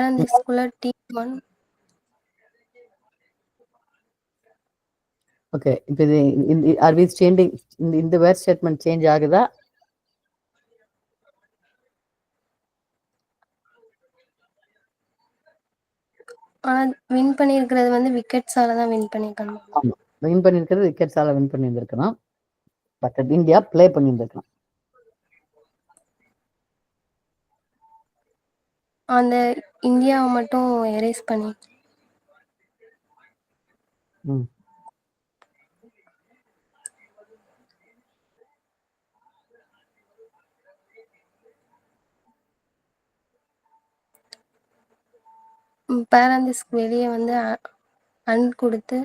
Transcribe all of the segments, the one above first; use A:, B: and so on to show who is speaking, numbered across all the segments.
A: parenthesisக்குள்ள T1.
B: Okay, இப்போ இது R we changing இந்த வேர் ஸ்டேட்மெண்ட் சேஞ்ச் ஆகுதா?
A: வின் பண்ணியிருக்கிறது வந்து விக்கெட்ஸால தான் வின் பண்ணியிருக்காங்க.
B: ஆமா, வின் பண்ணியிருக்கிறது விக்கெட்ஸால வின் பண்ணியிருந்திருக்கணும். பட் இந்தியா ப்ளே பண்ணியிருந்திருக்கலாம்.
A: அந்த இந்தியாவை மட்டும் எரேஸ் பண்ணி. பேரந்திஸ்க்கு வெளியே வந்து அன் கொடுத்து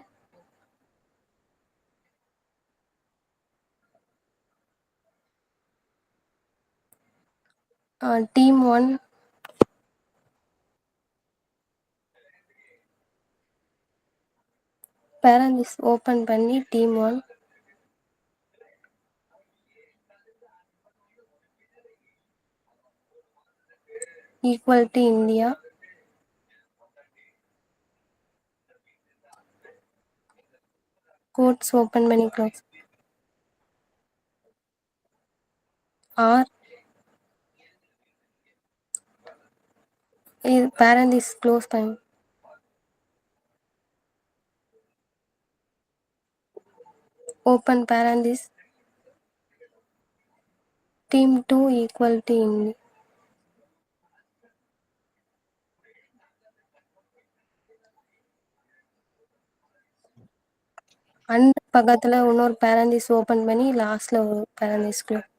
A: டீம் 1 பேரந்திஸ் ஓப்பன் பண்ணி team 1 equal to India quotes open பண்ணி க்ளோஸ் ஆர் இது பேரந்திஸ் க்ளோஸ் பண்ணி open parenthesis team 2 equal to India. அந்த பக்கத்துல இன்னொரு பேரந்திஸ் ஓப்பன் பண்ணி லாஸ்ட்ல ஒரு parenthesis close.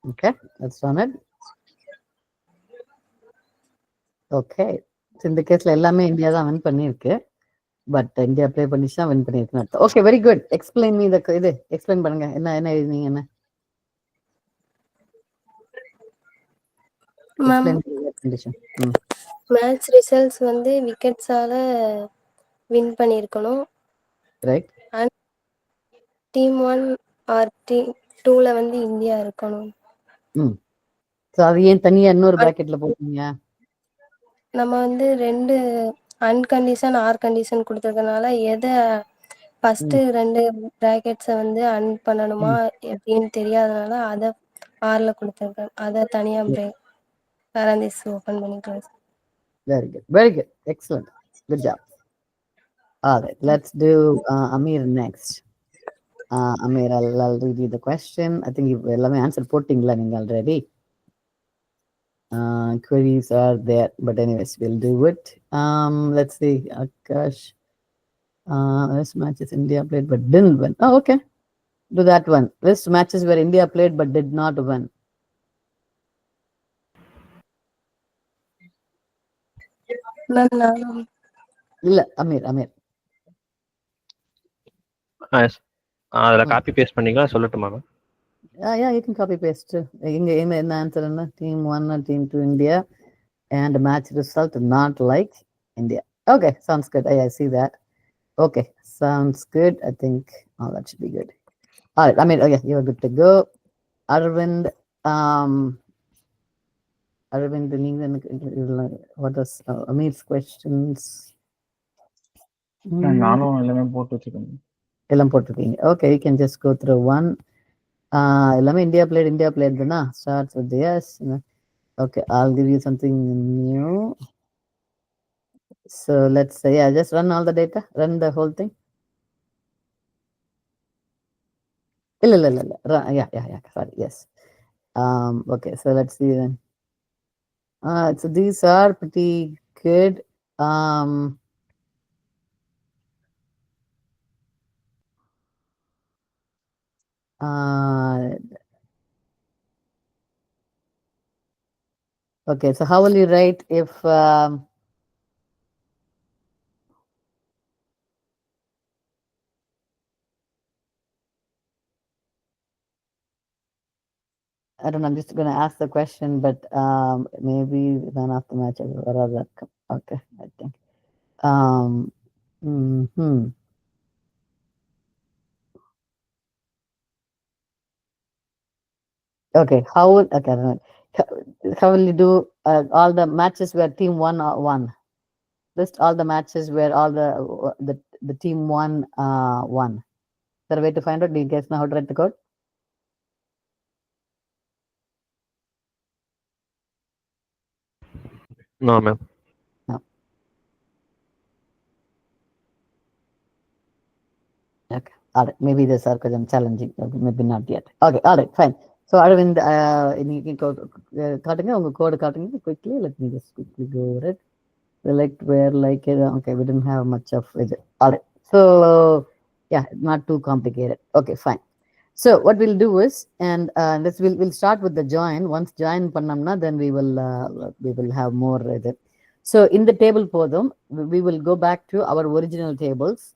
B: Okay, that's done it. Okay, இந்த கேஸ்ல எல்லாமே இந்தியா தான் வின் பண்ணியிருக்கு. பட் இந்தியா ப்ளே பண்ணிச்சு தான் வின் பண்ணியிருக்குன்னு. Okay, very good. Explain me இது எக்ஸ்பிளைன் பண்ணுங்க. என்ன எழுதினீங்க? என்ன
A: மேட்ச் ரிசல்ட்ஸ் வந்து விக்கெட்ஸால வின் பண்ணியிருக்கணும்.
B: Right.
A: And team 1 or team 2ல வந்து இந்தியா இருக்கணும்.
B: ஸோ அது ஏன் தனியா இன்னொரு பிராக்கெட்ல போட்டீங்க?
A: நம்ம வந்து 2 அன்கண்டிஷன் ஆர் கண்டிஷன் கொடுத்துருக்கனால எதை ஃபர்ஸ்ட் 2 பிராக்கெட்ஸை வந்து அன் பண்ணணுமா எப்படின்னு தெரியாதனால அதை ஆர்ல கொடுத்துருக்கேன். அதை தனியா பேரந்திஸ் ஓப்பன் பண்ணிக்கலாம்.
B: Very good, very good, excellent, good job. All right, let's do Amir next. Amir, I'll read you the question. I think you எல்லாமே ஆன்சர் போட்டீங்களா நீங்க already? Queries are there, but anyways, we'll do it. Let's see, Akash. This matches India played but didn't win. Oh, okay. Do that one. This matches where India played but did not win. இல்ல அமீர்
C: அதுல copy paste பண்ணீங்களா? சொல்லட்டுமா?
B: Yeah, you can copy paste. என்ன answer என்ன? Team 1 or Team 2 India and match result not like India. Okay, sounds good. I see that. Okay, sounds good. I think that should be good. All right, Amir, okay, you're good to go. Arvind, what is Amir's questions?
D: நானும் எல்லாமே போட்டு வச்சிருக்கேன்.
B: எல்லாம் போட்டுருக்கீங்க. Okay, you can just go through one. எல்லாமே India played தானா? Starts with yes. Okay, I'll give you something new. So let's say, just run all the data, run the whole thing. இல்ல. Yeah, sorry, yes. Okay, so let's see then. So these are pretty good. Okay, so how will you write if I don't know, I'm just going to ask the question, but maybe then after match or rather, okay, I think. Okay, how will you do all the matches where team won? List all the matches where all the team won. Is there a way to find out? Do you guys know how to write the code?
C: No, ma'am.
B: No. Okay. All right. Maybe the sarcasm challenging. Maybe not yet. Okay. All right. Fine. So Arvind, you go code quickly. Let me just quickly go over it. Select where like it. Okay, we didn't have much of it. All right. So yeah, not too complicated. Okay, fine. So what we'll do is, and we'll start with the join. Once join pannamna, then we will have more. So in the table podum, we will go back to our original tables,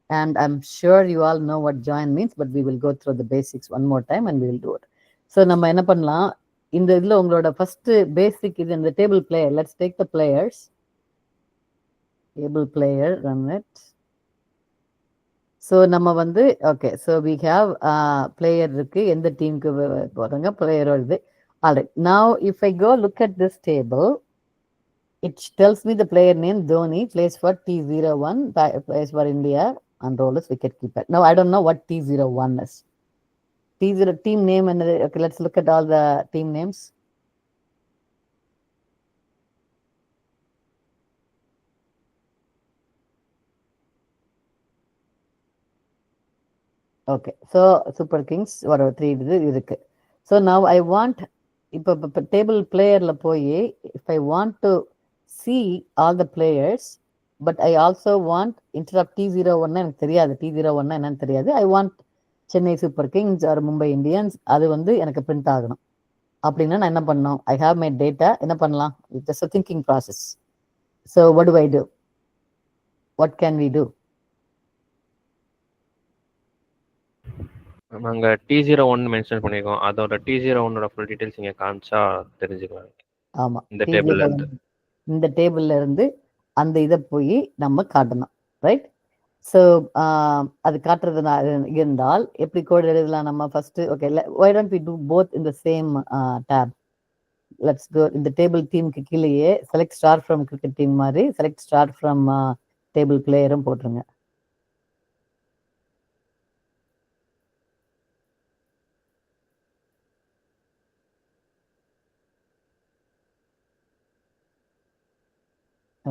B: and I'm sure you all know what join means, but we will go through the basics one more time, and we will do it. So நம்ம என்ன பண்ணலாம், இந்த இதுல உங்களோட first basic இது இந்த table player. Let's take the players. Table player, run it. So நம்ம வந்து okay, so we have player இருக்கு, எந்த டீமுக்கு போறாங்க player வருது. All right, now if I go look at this table, it tells me the player name Dhoni, plays for T01, plays for India, and role is wicket keeper. Now I don't know what T01 is. T0 team name, and okay, let's look at all the team names. Okay, so Super Kings, whatever 3 இருக்கு. So now I want, இப்போ table playerல போய், if I want to see all the players, but I also want, instead of T01 எனக்கு தெரியாது, T01 என்னன்னு தெரியாது, I want Chennai Super Kings or Mumbai Indians, அது வந்து எனக்கு print ஆகணும். அப்படின்னா நான் என்ன பண்ணணும், I have my data, என்ன பண்ணலாம், it's just a thinking process. So what do I do? What can we do?
C: அங்க T01 மென்ஷன் பண்ணிருக்கோம். அதோட T01 ஃபுல் டீடைல்ஸ் இங்க காமிச்சா தெரிஞ்சுக்கலாம்.
B: ஆமா,
C: இந்த டேபிள்ல இருந்து
B: இந்த டேபிள்ல இருந்து அந்த இதை போய் நம்ம காட்டணும், ரைட்? ஸோ அது காட்டுறது இருந்தால் எப்படி கோட் எழுதலாம் நம்ம first? Okay, why don't we do both in the same tab? Let's go இந்த டேபிள் டீமுக்கு கீழேயே select star from cricket team மாதிரி செலக்ட் ஸ்டார் ஃப்ரம் டேபிள் பிளேயரும் போட்டுருங்க.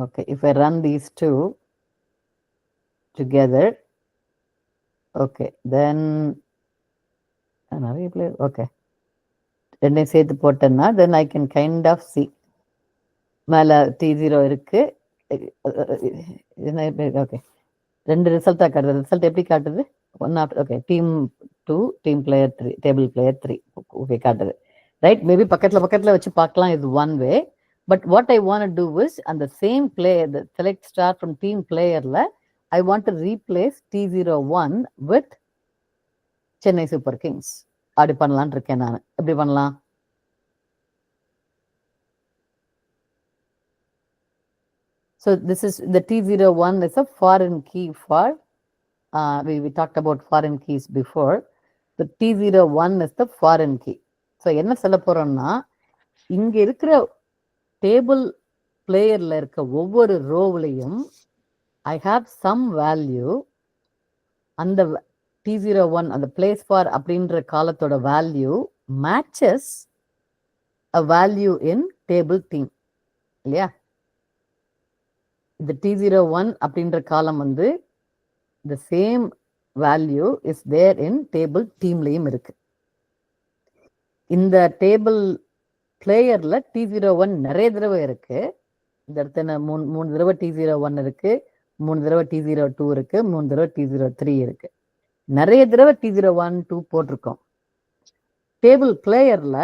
B: Okay, if I run these two together, okay, then okay, ரெண்டையும் சேர்த்து போட்டேன்னா then I can kind of see மேல T0 இருக்கு. ஓகே, ரெண்டு ரிசல்ட்டா காட்டுது. ரிசல்ட் எப்படி காட்டுது? One of okay, team 2, team player 3, table player 3, okay காட்டுது, ரைட்? மேபி பக்கத்துல வச்சு பார்க்கலாம், இது one way. But what I want to do is, on the same player, the select star from team player, I want to replace T01 with Chennai Super Kings. அப்படி பண்ணலான்னு இருக்கேன் நான். எப்படி பண்ணலாம்? So this is the T01 is a foreign key for, we talked about foreign keys before. The T01 is the foreign key. So என்ன சொல்ல போறோம்னா, இங்க இருக்கிற டேபிள் பிளேயர்ல இருக்க ஒவ்வொரு ரோவ்லையும் ஐ ஹாவ் சம் வேல்யூ. அந்த T01 அந்த பிளேஸ் ஃபார் அப்படின்ற காலத்தோட value matches a value in table team, இல்லையா? இந்த T01 அப்படின்ற காலம் வந்து the same value is there in table டீம்லையும் இருக்கு. இந்த டேபிள் பிளேயர்ல T01 நிறைய தடவை இருக்கு. இந்த இடத்துல மூணு தடவை T01 இருக்கு, 3 தடவை T02 இருக்கு, 3 தடவை T03 இருக்கு. நிறைய தடவை T01, 2 போட்டிருக்கோம். டேபிள் பிளேயர்ல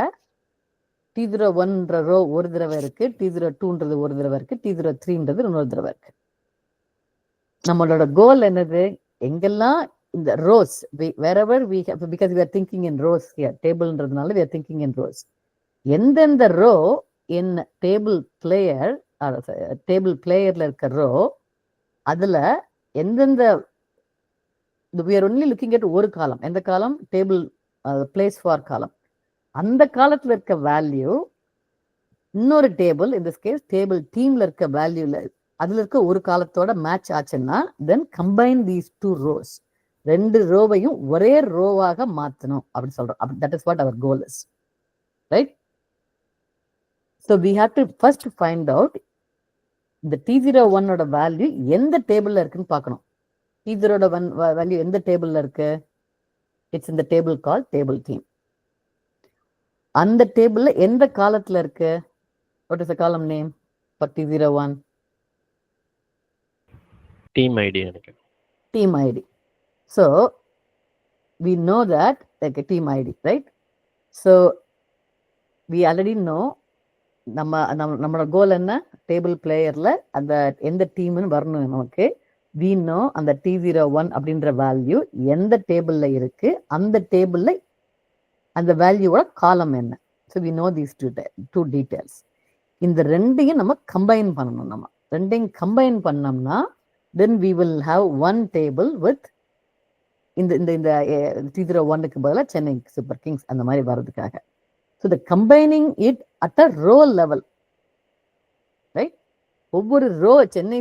B: T01ன்ற ரோ ஒரு தடவை இருக்கு, T02ன்றது ஒரு தடவை இருக்கு, T03ன்றது இன்னொரு தடவை இருக்கு. நம்மளோட கோல் என்னது? எங்கெல்லாம் இந்த rose, wherever we have, because we are thinking in rows here, டேபிள்ன்றதுனால we are thinking in rows. எந்தெந்த row in table player, table பிளேயர்ல இருக்க ரோ, அதுல எந்தெந்த, we are only looking at ஒரு காலம். எந்த காலம்? டேபிள் பிளேஸ் ஃபார் காலம். அந்த காலத்துல இருக்க வேல்யூ இன்னொரு table, in this case table டீம்ல இருக்க வேல்யூல அதுல இருக்க ஒரு காலத்தோட மேட்ச் ஆச்சுன்னா then combine these two rows, ரெண்டு ரோவையும் ஒரே ரோவாக மாத்தணும் அப்படின்னு சொல்றோம். That is what our goal is, right? So we have to first find out இந்த T01 ஓட வேல்யூ எந்த டேபிள்ல இருக்குன்னு பார்க்கணும். T01 வேல்யூ எந்த டேபிள்ல இருக்கு? இட்ஸ் இந்த டேபிள் கால் டேபிள் டீம். அந்த டேபிள்ல எந்த காலத்துல இருக்கு? What is the column name for T01?
C: Team ID எனக்கு.
B: Team ID. So we know that like a team ID, right? So we already know நம்மளோட கோல் என்ன? டேபிள் பிளேயர்ல அந்த எந்த டீம்னு வரணும் நமக்கு. we know அந்த T01 அப்படின்ற வேல்யூ எந்த டேபிள்ல இருக்கு, அந்த டேபிள்ல அந்த வேல்யூவோட காலம் என்ன. So we know these two details. இந்த ரெண்டையும் நம்ம கம்பைன் பண்ணணும். நம்ம ரெண்டையும் கம்பைன் பண்ணோம்னா then we will have one table with இந்த T01க்கு பதிலாக சென்னை சூப்பர் கிங்ஸ் அந்த மாதிரி வர்றதுக்காக. So the combining it at a row level, right? ஒவ்வொரு ரோ சென்னை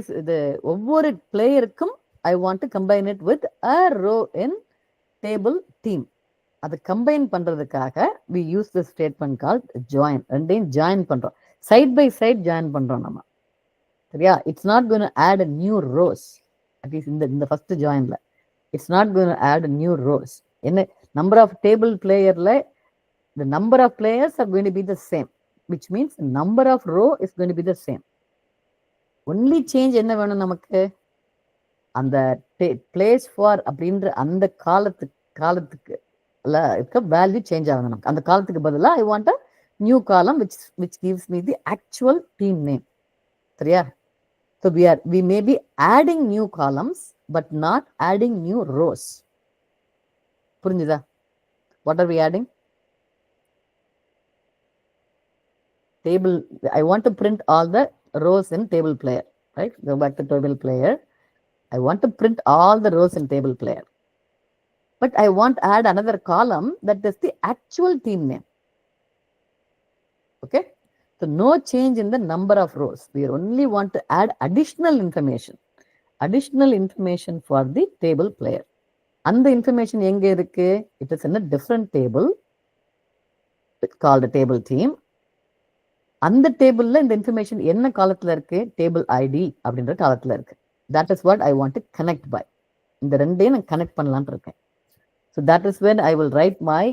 B: ஒவ்வொரு பிளேயருக்கும் I want to combine it with a row in table team. அதை combine பண்றதுக்காக we use the statement called join. ரெண்டையும் ஜாயின் பண்றோம், side by side join பண்றோம் நம்ம, சரியா? It's not going to add a new rows. At least இந்த first ஜாயின்ல it's not going to add a new rows. என்ன நம்பர் ஆஃப் டேபிள் பிளேயர்ல the number of players are going to be the same, which means the number of row is going to be the same. only change என்ன வேணும் நமக்கு? அந்த place for அப்படின்ற அந்த காலத்துக்கு இருக்க வேல்யூ சேஞ்ச் ஆகணும் நமக்கு. அந்த காலத்துக்கு பதிலா I want a new column which gives me the actual team name, சரியா? So we may be adding new columns but not adding new rows. புரிஞ்சுதா? What are we adding? Table. I want to print all the rows in table player, right? Go back to table player. I want to print all the rows in table player, but I want to add another column that is the actual team name. Okay, so no change in the number of rows. We only want to add additional information for the table player. And the information எங்க இருக்கு? It is in a different table. It's called a table team. அந்த டேபிள்ல இந்த information என்ன காலத்துல இருக்கு? Table ID அப்படின்ற காலத்துல இருக்கு. That is what I want to connect by. இந்த ரெண்டையும் நான் கனெக்ட் பண்ணலான்னு இருக்கேன். So that is when I will write my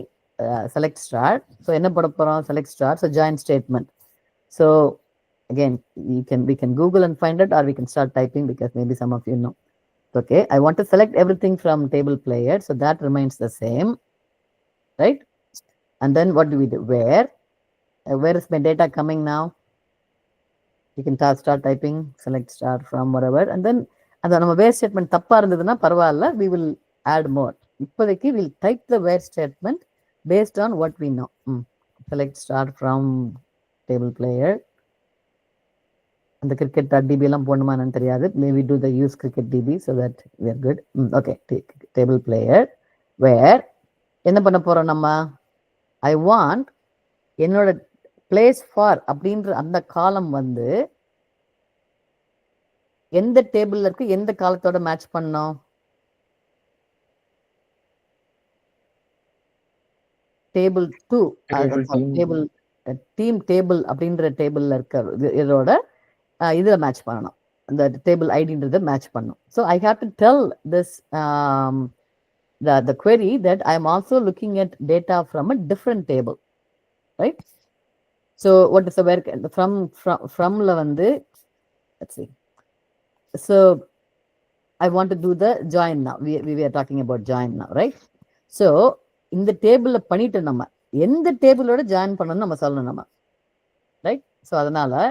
B: select star. So என்ன போட போறோம்? Select star. So join statement. So again we can Google and find it, or we can start typing because maybe some of you know. Okay, I want to select everything from table player, so that remains the same, right? And then what do we do? Where is my data coming now? You can start typing select star from whatever, and then அந்த நம்ம where statement தப்பா இருந்ததுன்னா பரவாயில்ல, we will add more. இப்போதைக்கு we'll type the where statement based on what we know. Select star from table player. அந்த cricket.db எல்லாம் போடணுமா என்னன்னு தெரியாது. Maybe do the use cricket.db so that we are good. Okay, table player where என்ன பண்ண போறோம் நம்ம? I want என்னோட place for அப்படின்ற அந்த காலம் வந்து எந்த டேபிள்ல இருக்கு, எந்த காலத்தோட மேட்ச் பண்ணோம்? டேபிள் 2, டேபிள் டீம் டேபிள் அப்படின்ற டேபிள்ல இருக்க இதோட இதுல மேட்ச் பண்ணணும். அந்த டேபிள் ஐடின்றத மேட்ச் பண்ணணும். So I have to tell this the query that I am also looking at data from a different table, right? So what is the where from la vandu, let's see. So I want to do the join now. We were talking about join now, right? So in the table la பண்ணிட்டு நம்ம எந்த டேபிளோட join பண்ணனும் நம்ம சொல்லணும் நம்ம, right? So adanala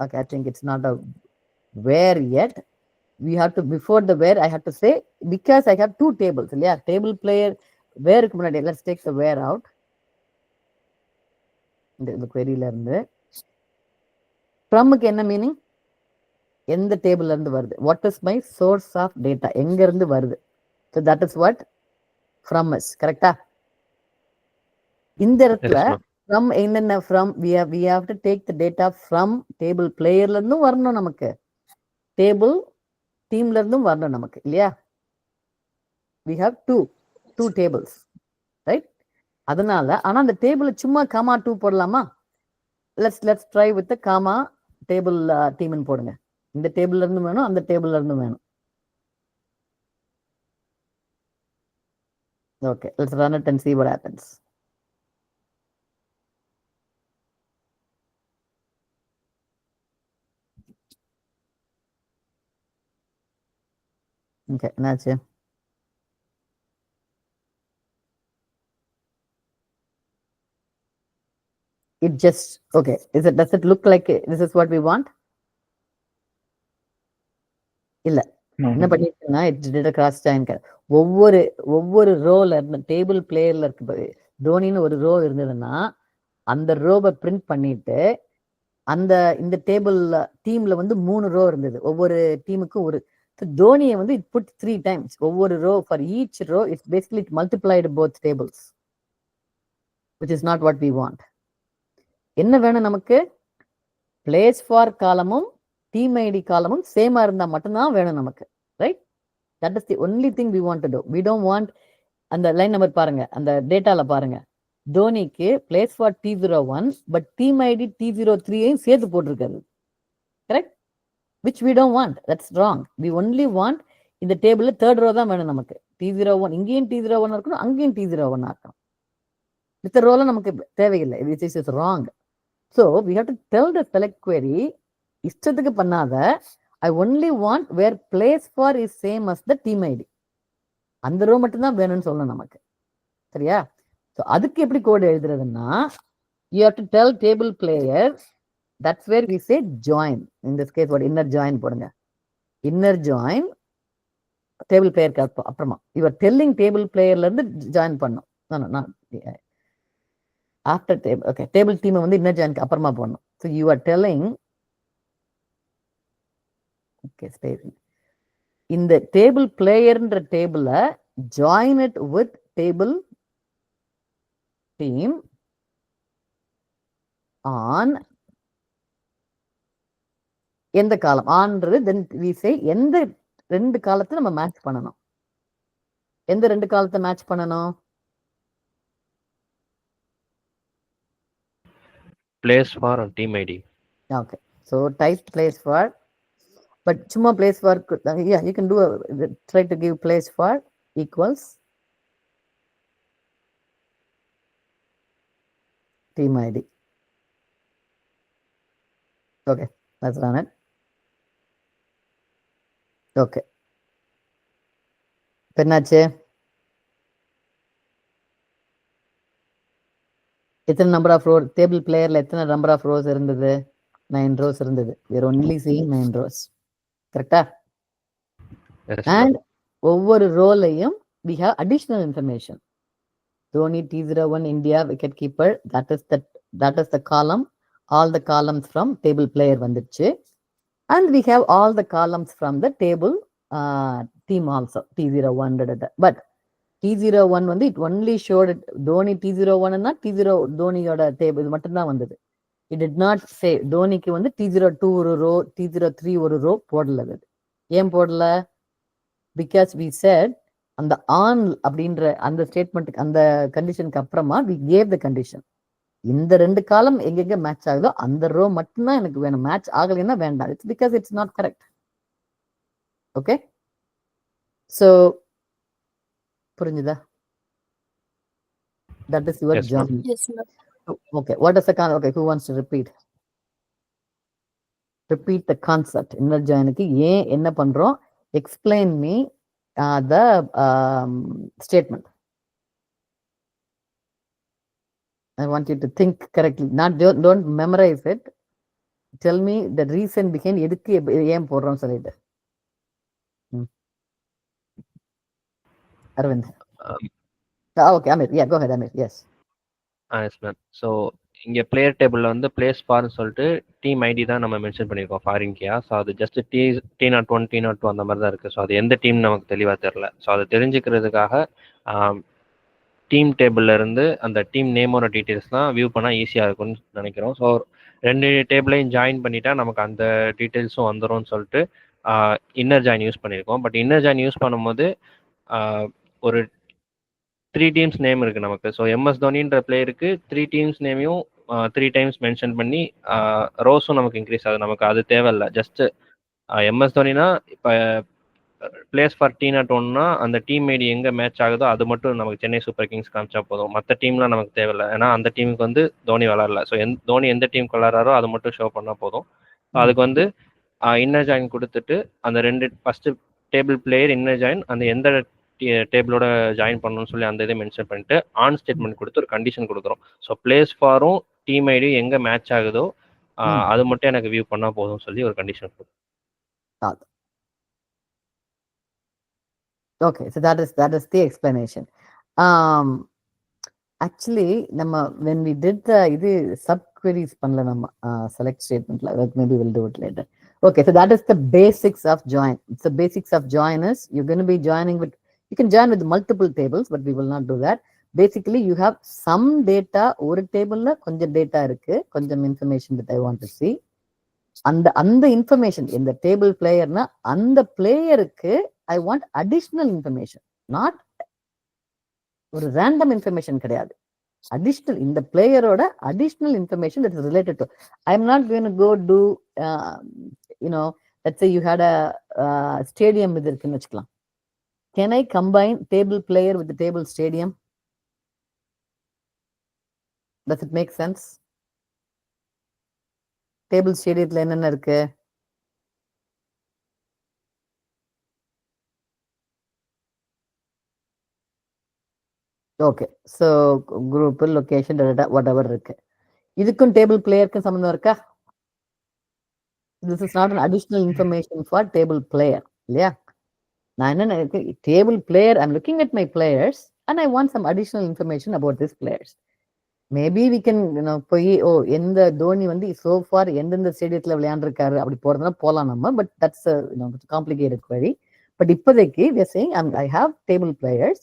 B: okay, I think it's not a where yet. We have to, before the where I have to say, because I have two tables, yeah, table player where க்கு முன்னாடி let's take the where out. இந்த queryல இருந்து from க்கு என்ன meaning? எந்த டேபிள்ல இருந்து வருது? what is my source of data? எங்க இருந்து வருது? So that is what from is, கரெக்ட்டா? இந்த இடத்துல from என்னென்ன from we have to take the data from table playerல இருந்தும் வரணும் நமக்கு, table teamல இருந்தும் வரணும் நமக்கு இல்லையா? we have two tables, right? அதனால ஆனா அந்த டேபிள் சும்மா காமா 2 போடலாமா? let's try with the comma table டீம்னு போடுங்க. இந்த டேபிள்ல இருந்து வேணும், அந்த டேபிள்ல இருந்து வேணும். Okay, let's run it and see what happens. Okay, என்னாச்சு? It just okay. Does it look like this is what we want? இல்ல, என்ன பண்ணிருக்கேன்னா it did a cross join. ஒவ்வொரு ரோல இருந்த டேபிள் பிளேயர்ல இருக்கு தோனின்னு ஒரு ரோ இருந்ததுன்னா அந்த ரோவை பிரிண்ட் பண்ணிட்டு இந்த டேபிள் டீம்ல வந்து 3 ரோ இருந்தது, ஒவ்வொரு டீமுக்கும் ஒரு தோனியை வந்து it put 3 times. ஒவ்வொரு row for each row it's basically it multiplied both tables, which is not what we want. என்ன வேணும் நமக்கு? பிளேஸ் ஃபார் காலமும் டீம் ஐடி காலமும் சேமா இருந்தா மட்டும்தான் வேணும் நமக்கு, right? That is the only thing we want to do. We don't want அந்த லைன் நம்பர் பாருங்க, அந்த டேட்டால பாருங்க, தோனிக்கு place for T01 but team ID T03 சேர்த்து போட்டிருக்காரு, correct? Which we don't want, that's wrong. We only want இந்த டேபிள்ல தேர்ட் ரோ தான் வேணும் நமக்கு. T01 இங்கேயும் T01 இருக்கணும், அங்கேயும் T01 இருக்கணும். மித்த ரோல நமக்கு தேவையில்லை, which is wrong. So we have to tell the select query, இஷ்டத்துக்கு பண்ணாத, I only want where place for is same as the team ID. அந்த ரோ மட்டும் தான் வேணும்னு சொல்லணும் நமக்கு, சரியா? So அதுக்கு எப்படி code எழுதுறதுன்னா, you have to tell table player, that's where we say join. In this case what inner join போடுங்க. inner join table player அப்புறமா you are telling table playerல இருந்து ஜாயின் பண்ணும். நான் after table, okay, table team வந்து inner join அப்புறமா போடணும். So you are telling, okay, space இந்த table playerன்ற டேபிள join it with table team on எந்த காலம் ஆன்றது, then we say எந்த 2 காலத்தை நம்ம மேட்ச் பண்ணணும். எந்த 2 காலத்தை மேட்ச் பண்ணணும்?
C: place for and team ID.
B: Okay, so type place for, but சும்மா place for, yeah, you can do try to give place for equals team ID. Okay, let's run it. Okay, என்னாச்சு? எத்தனை number of row table பிளேயர்ல எத்தனை number of rose இருந்தது? 9 rows இருந்தது. we are only seeing 9 rows, கரெக்டா? and ஒவ்வொரு ரோலையும் we have additional information. Dhoni T01 India wicket keeper, that is the column, all the columns from table player வந்துச்சு. and we have all the columns from the table team also, T01. but T01 வந்து it only showed Dhoni T01 னா T0 தோனியோட table இது மட்டும் தான் வந்தது. it did not say தோனிக்கு வந்து T02 ஒரு ரோ, T03 ஒரு ரோ போடல. அது ஏன் போடல? because we said அந்த ஆன் அப்படின்ற அந்த ஸ்டேட்மெண்ட்டுக்கு, அந்த கண்டிஷனுக்கு அப்புறமா we gave the condition. இந்த 2 காலம் எங்கெங்க மேட்ச் ஆகுதோ அந்த ரோ மட்டும்தான் எனக்கு வேணும், மேட்ச் ஆகலைன்னா வேண்டாம். it's because it's not correct. okay, so புரிஞ்சுதா? that is your job.
A: Yes, ma'am.
B: okay, what is the okay, who wants to repeat the concept? inner join க்கு ஏன் என்ன பண்றோம்? explain me the statement. I want you to think correctly, not don't memorize it. tell me the reason behind எதுக்கு ஏன் போடுறோம் சொல்லிட்டு. Arvind. Okay, Amir, yeah, go ahead, Amir. Yes.
C: Yes, ma'am. So இங்க player டேபிள்ல வந்து place ஃபார்னு சொல்லிட்டு team ID தான் நம்ம மென்ஷன் பண்ணியிருக்கோம் ஃபார் இந்தியா. ஸோ அது ஜஸ்ட் T01 T02 அந்த மாதிரி தான் இருக்கு. ஸோ அது எந்த டீம் நமக்கு தெளிவாக தெரியல. ஸோ அதை தெரிஞ்சுக்கிறதுக்காக டீம் டேபிள்ல இருந்து அந்த டீம் நேமோட டீட்டெயில்ஸ்லாம் வியூ பண்ணால் ஈஸியாக இருக்கும்னு நினைக்கிறோம். ஸோ 2 டேபிளையும் ஜாயின் பண்ணிட்டா நமக்கு அந்த டீட்டெயில்ஸும் வந்துரும்னு சொல்லிட்டு இன்னர் ஜாயின் யூஸ் பண்ணியிருக்கோம். பட் இன்னர் ஜாயின் யூஸ் பண்ணும்போது ஒரு 3 டீம்ஸ் நேம் இருக்குது நமக்கு. ஸோ எம்எஸ் தோனின்ற பிளேயருக்கு 3 டீம்ஸ் நேமையும் 3 டைம்ஸ் மென்ஷன் பண்ணி ரோஸும் நமக்கு இன்க்ரீஸ் ஆகுது. நமக்கு அது தேவையில்லை. ஜஸ்ட் எம்எஸ் தோனினா இப்போ பிளேஸ் ஃபார் T01னா அந்த டீம் ஐடி எங்கே மேட்ச் ஆகுதோ அது மட்டும் நமக்கு சென்னை சூப்பர் கிங்ஸ் காமிச்சா போதும். மற்ற டீம்லாம் நமக்கு தேவையில்லை. ஏன்னா அந்த டீமுக்கு வந்து தோனி விளாட்ல. ஸோ தோனி எந்த டீம் விளாட்றாரோ அதை மட்டும் ஷோ பண்ணால் போதும். ஸோ அதுக்கு வந்து இன்னர் ஜாயின் கொடுத்துட்டு அந்த 2 first table player inner join அந்த எந்த டேபிளோட ஜாயின் பண்ணணும்னு சொல்லி அந்த இதை மென்ஷன் பண்ணிட்டு ஆன் ஸ்டேட்மெண்ட் கொடுத்து ஒரு கண்டிஷன் கொடுக்குறோம். ஸோ பிளேஸ் ஃபாரும் டீம் ஐடி எங்கே மேட்ச் ஆகுதோ அது மட்டும் எனக்கு வியூ பண்ணால் போதும் சொல்லி ஒரு கண்டிஷன் கொடுக்கும்.
B: Okay, so that is the explanation. Actually, when we did the subqueries panla nama select statement like maybe we'll do it later. Okay, so that is the basics of join. It's the basics of join is you're going to be joining with, you can join with multiple tables, but we will not do that. Basically, you have some data over table la konjam data irukku, konjam information that I want to see. அந்த information in the table player na அந்த பிளேயருக்கு I want additional information, not ஒரு random information கிடையாது. Additional in the player oda additional information that is related to. I am not going to go do let's say you had a stadium with irukku vechukalam. Can I combine table player with the table stadium? Does it make sense? Table stadiumல என்னென்ன இருக்கு? Okay, so group, location, data, whatever இருக்கு. இதுக்கும் table பிளேயருக்கும் சம்பந்தம் இருக்கா? This is not an additional information for table player. இல்லையா? நான் என்ன நினைக்கிறேன், table player, I'm looking at my players and I want some additional information about these players. Maybe we can போய் எந்த தோனி வந்து so far எந்தெந்த ஸ்டேடியத்தில் விளையாண்டுருக்காரு அப்படி போறதுனா போலாம் நம்ம. But that's a complicated query. But இப்போதைக்கு we are saying I have table players.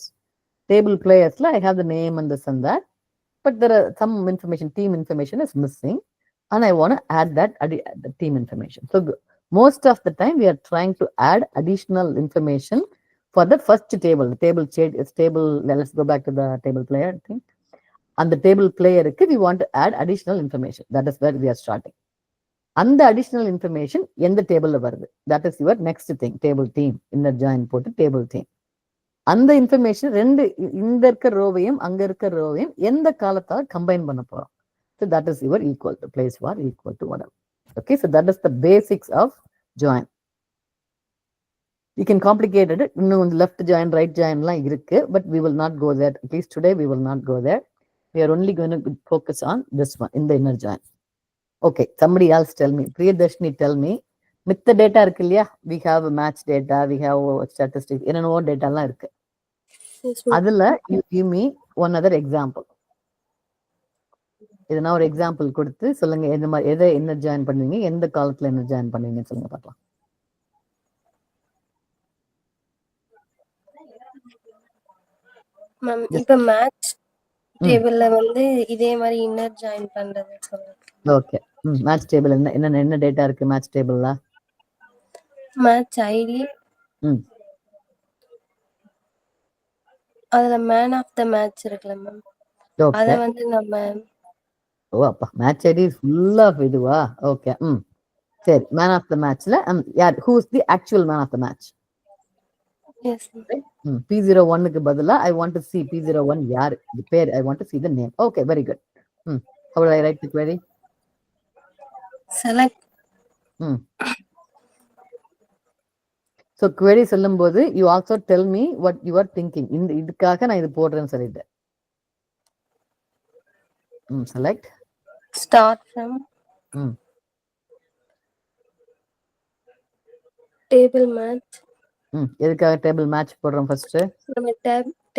B: Table players I have the name and this and that, but there are some information, team information is missing, and I want to add that the team information. So most of the time we are trying to add additional information for the first table. The table is table. Let's go back to the table player thing. And the table player we want to add additional information. That is where we are starting. And the additional information in the table varudhu. That is your next thing. Table team inner join put table team. அந்த information ரெண்டு இந்த இருக்க ரோவையும் அங்க இருக்க ரோவையும் எந்த காலத்தால combine பண்ண போறோம். So that is your equal to place var equal to whatever. Okay, so that is the basics of join. You can complicate it. இன்னும் left join, right join எல்லாம் இருக்கு, but we will not go there. At least today we will not go there. We are only going to focus on this one in the inner join. Okay, somebody else tell me. Priyadarshini tell me. மித்த data இருக்கு இல்லையா? We have match data, we have statistics, என்னென்னவோ data எல்லாம் இருக்கு. அதுல you give me one other example. இதுனா ஒரு example கொடுத்து சொல்லுங்க, எந்த மாதிரி எதை என்ன ஜாயின் பண்ணுவீங்க, எந்த காலத்துல என்ன ஜாயின் பண்ணுவீங்கன்னு சொல்லுங்க பார்க்கலாம்.
A: மேம் இப்ப மேட்ச் டேபிள்ல வந்து இதே மாதிரி இன்னர் ஜாயின் பண்றது சொல்லுங்க.
B: ஓகே, மேட்ச் டேபிள் என்ன டேட்டா இருக்கு மேட்ச் டேபிள்ல?
A: மேட்ச் ஐடி, அதுல மேன் ஆஃப் த மேட்ச் இருக்குல்ல மேம், அத வந்து நம்ம
B: அப்பா மேட்ச் ஐடி ஃபுல் ஆஃப் இதுவா? ஓகே, சரி. மேன் ஆஃப் த மேட்ச்ல யார், who is the actual man of the match?
A: Yes
B: P01க்கு பதிலா I want to see P01 யார், the pair, I want to see the name. Okay, very good. How will I write the query?
A: Select.
B: So query சொல்லும்போது you also tell me what you are thinking. இதுக்காக நான் இது போடுறேன்னு சொல்லிட்டு. Select.
A: Start from. Table match.
B: எதுக்காக table match போடுறோம் first?
A: நம்ம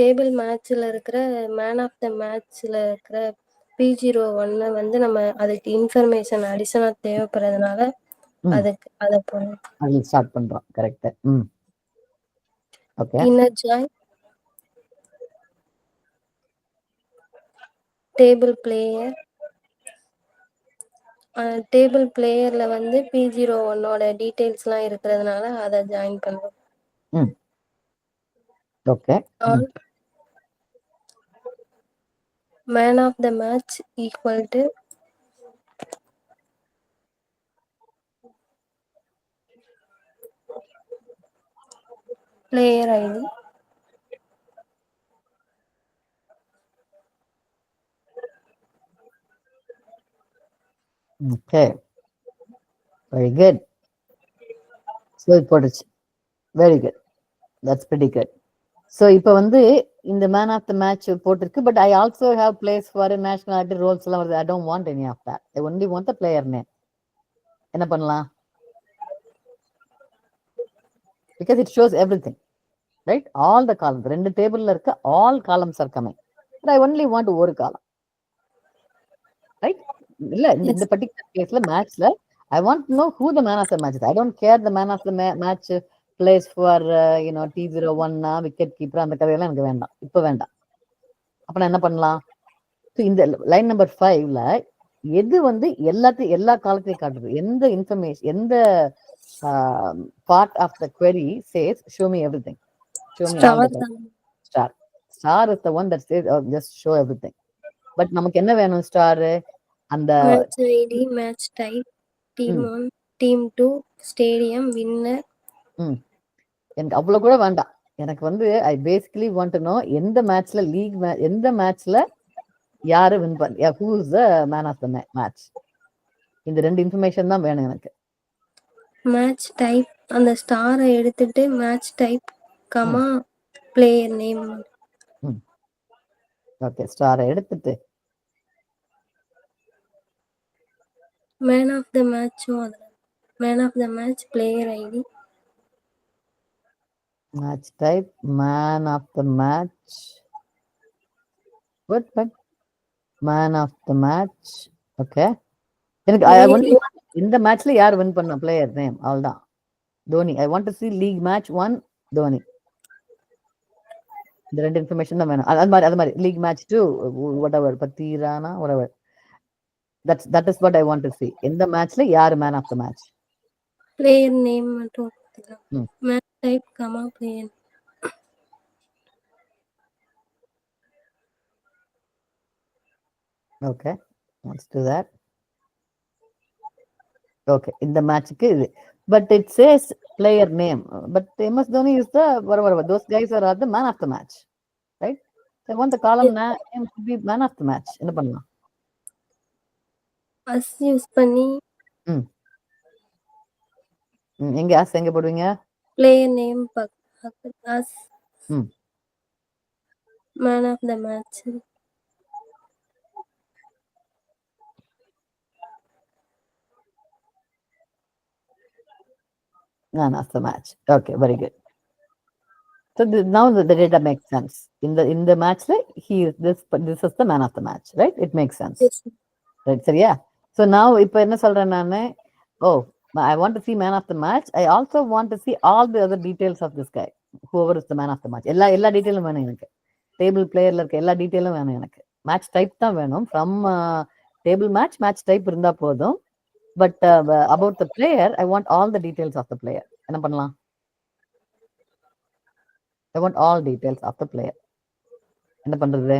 A: table மேட்ச்ல இருக்கிற மேன் ஆஃப் த மேட்ச்ல இருக்கிற P01 வந்து நம்ம அதுக்கு இன்ஃபர்மேஷன் அடிஷனலா தேவைப்படுறதுனால அதுக்கு அத போடுறோம்.
B: அது ஸ்டார்ட் பண்றோம். Correct. Okay.
A: Inner join. Table player. Table பிளேயர்ல வந்து P01ஓட டீடைல்ஸ்லாம் இருக்கிறதுனால அதை ஜாயின் பண்ணுவோம்.
B: Hmm okay
A: man of the match equal to player ID.
B: Okay very good. So இது போட்டுச்சு. Very good, that's pretty good. So இப்போ வந்து இந்த மேன் ஆஃப் த மேட்ச் போட்டிருக்கு. But I also have plays for nationality roles எல்லாம் வருது. I don't want any of that. I only want the player name. என்ன பண்ணலாம்? Because it shows every thing, right? All the columns, ரெண்டு டேபிள்ல இருக்க all columns are coming. But I only want ஒரு காலம், right? இல்ல இந்த பர்டிகுலர் கேஸ்ல மேட்ச்ல I want to know who the man of the match is. I don't care the man of the match plays for T01 wicket keeper அந்த கதையெல்லாம் எனக்கு வேண்டாம், இப்போ வேண்டாம். அப்ப நான் என்ன பண்ணலாம்? இந்த லைன் நம்பர் 5ல எது வந்து எல்லா காலத்தையும் காட்டுது, எந்த இன்ஃபர்மேஷன், எந்த part of the query says show me everything, show me all the star is the one that says just show everything. But நமக்கு என்ன வேணும்? ஸ்டார் அந்த
A: match ID, match type, team 1, team 2, stadium, winner.
B: எனக்கு அவ்வளவு கூட வேண்டாம். எனக்கு வந்து I basically want to know எந்த மேட்ச்ல எந்த மேட்ச்ல யாரு வின் பண்ண, who is the man of the match. இந்த ரெண்டு இன்ஃபர்மேஷன் தான் வேணும் எனக்கு.
A: மேட்ச் டைப், அந்த ஸ்டாரை எடுத்துட்டு match type comma player name.
B: Okay, ஸ்டாரை எடுத்துட்டு
A: மேன் ஆஃப் த மேட்சும் அதுல man of the match, player ID,
B: match type, man of the match, good man of the match. Okay, எனக்கு ஐ ஒன்லி இந்த மேட்ச்ல யார் வின் பண்ண, பிளேயர் நேம், அவ்வளவுதான். Dhoni. I want to see league match 1 Dhoni. இந்த ரெண்டு இன்ஃபர்மேஷன் தான் வேணும். அது மாதிரி league match 2 whatever Pathirana whatever, that is what I want to see. எந்த மேட்ச்ல யார் man of the match.
A: Player name மட்டும் match type comma player.
B: Okay, let's do that. Okay, இந்த மேட்ச்க்கு இது. But it says player name. But MS Dhoni is the whatever. Those guys are the man of the match, right? So I want the column name to be man of the match. என்ன பண்ணலாம்?
A: Us use பண்ணி
B: எங்க as எங்க போடுவீங்க?
A: Player name as man of the match.
B: Man of the match. Okay, very good. So now the data makes sense. In the match, this is the man of the match, right? It makes sense.
A: Yes.
B: Right, so yeah. So now இப்போ என்ன சொல்றேன் நானு, I want to see man of the match. I also want to see all the other details of this guy, whoever is the man of the match. எல்லா டீடைலும் வேணும் எனக்கு. Table பிளேயர்ல இருக்க எல்லா டீடைலும் வேணும் எனக்கு. மேட்ச் டைப் தான் வேணும். ஃப்ரம் டேபிள் மேட்ச் டைப் இருந்தா போதும். But about the player, I want all the details of the player. என்ன பண்ணலாம்? I want all details of the player. என்ன பண்றது?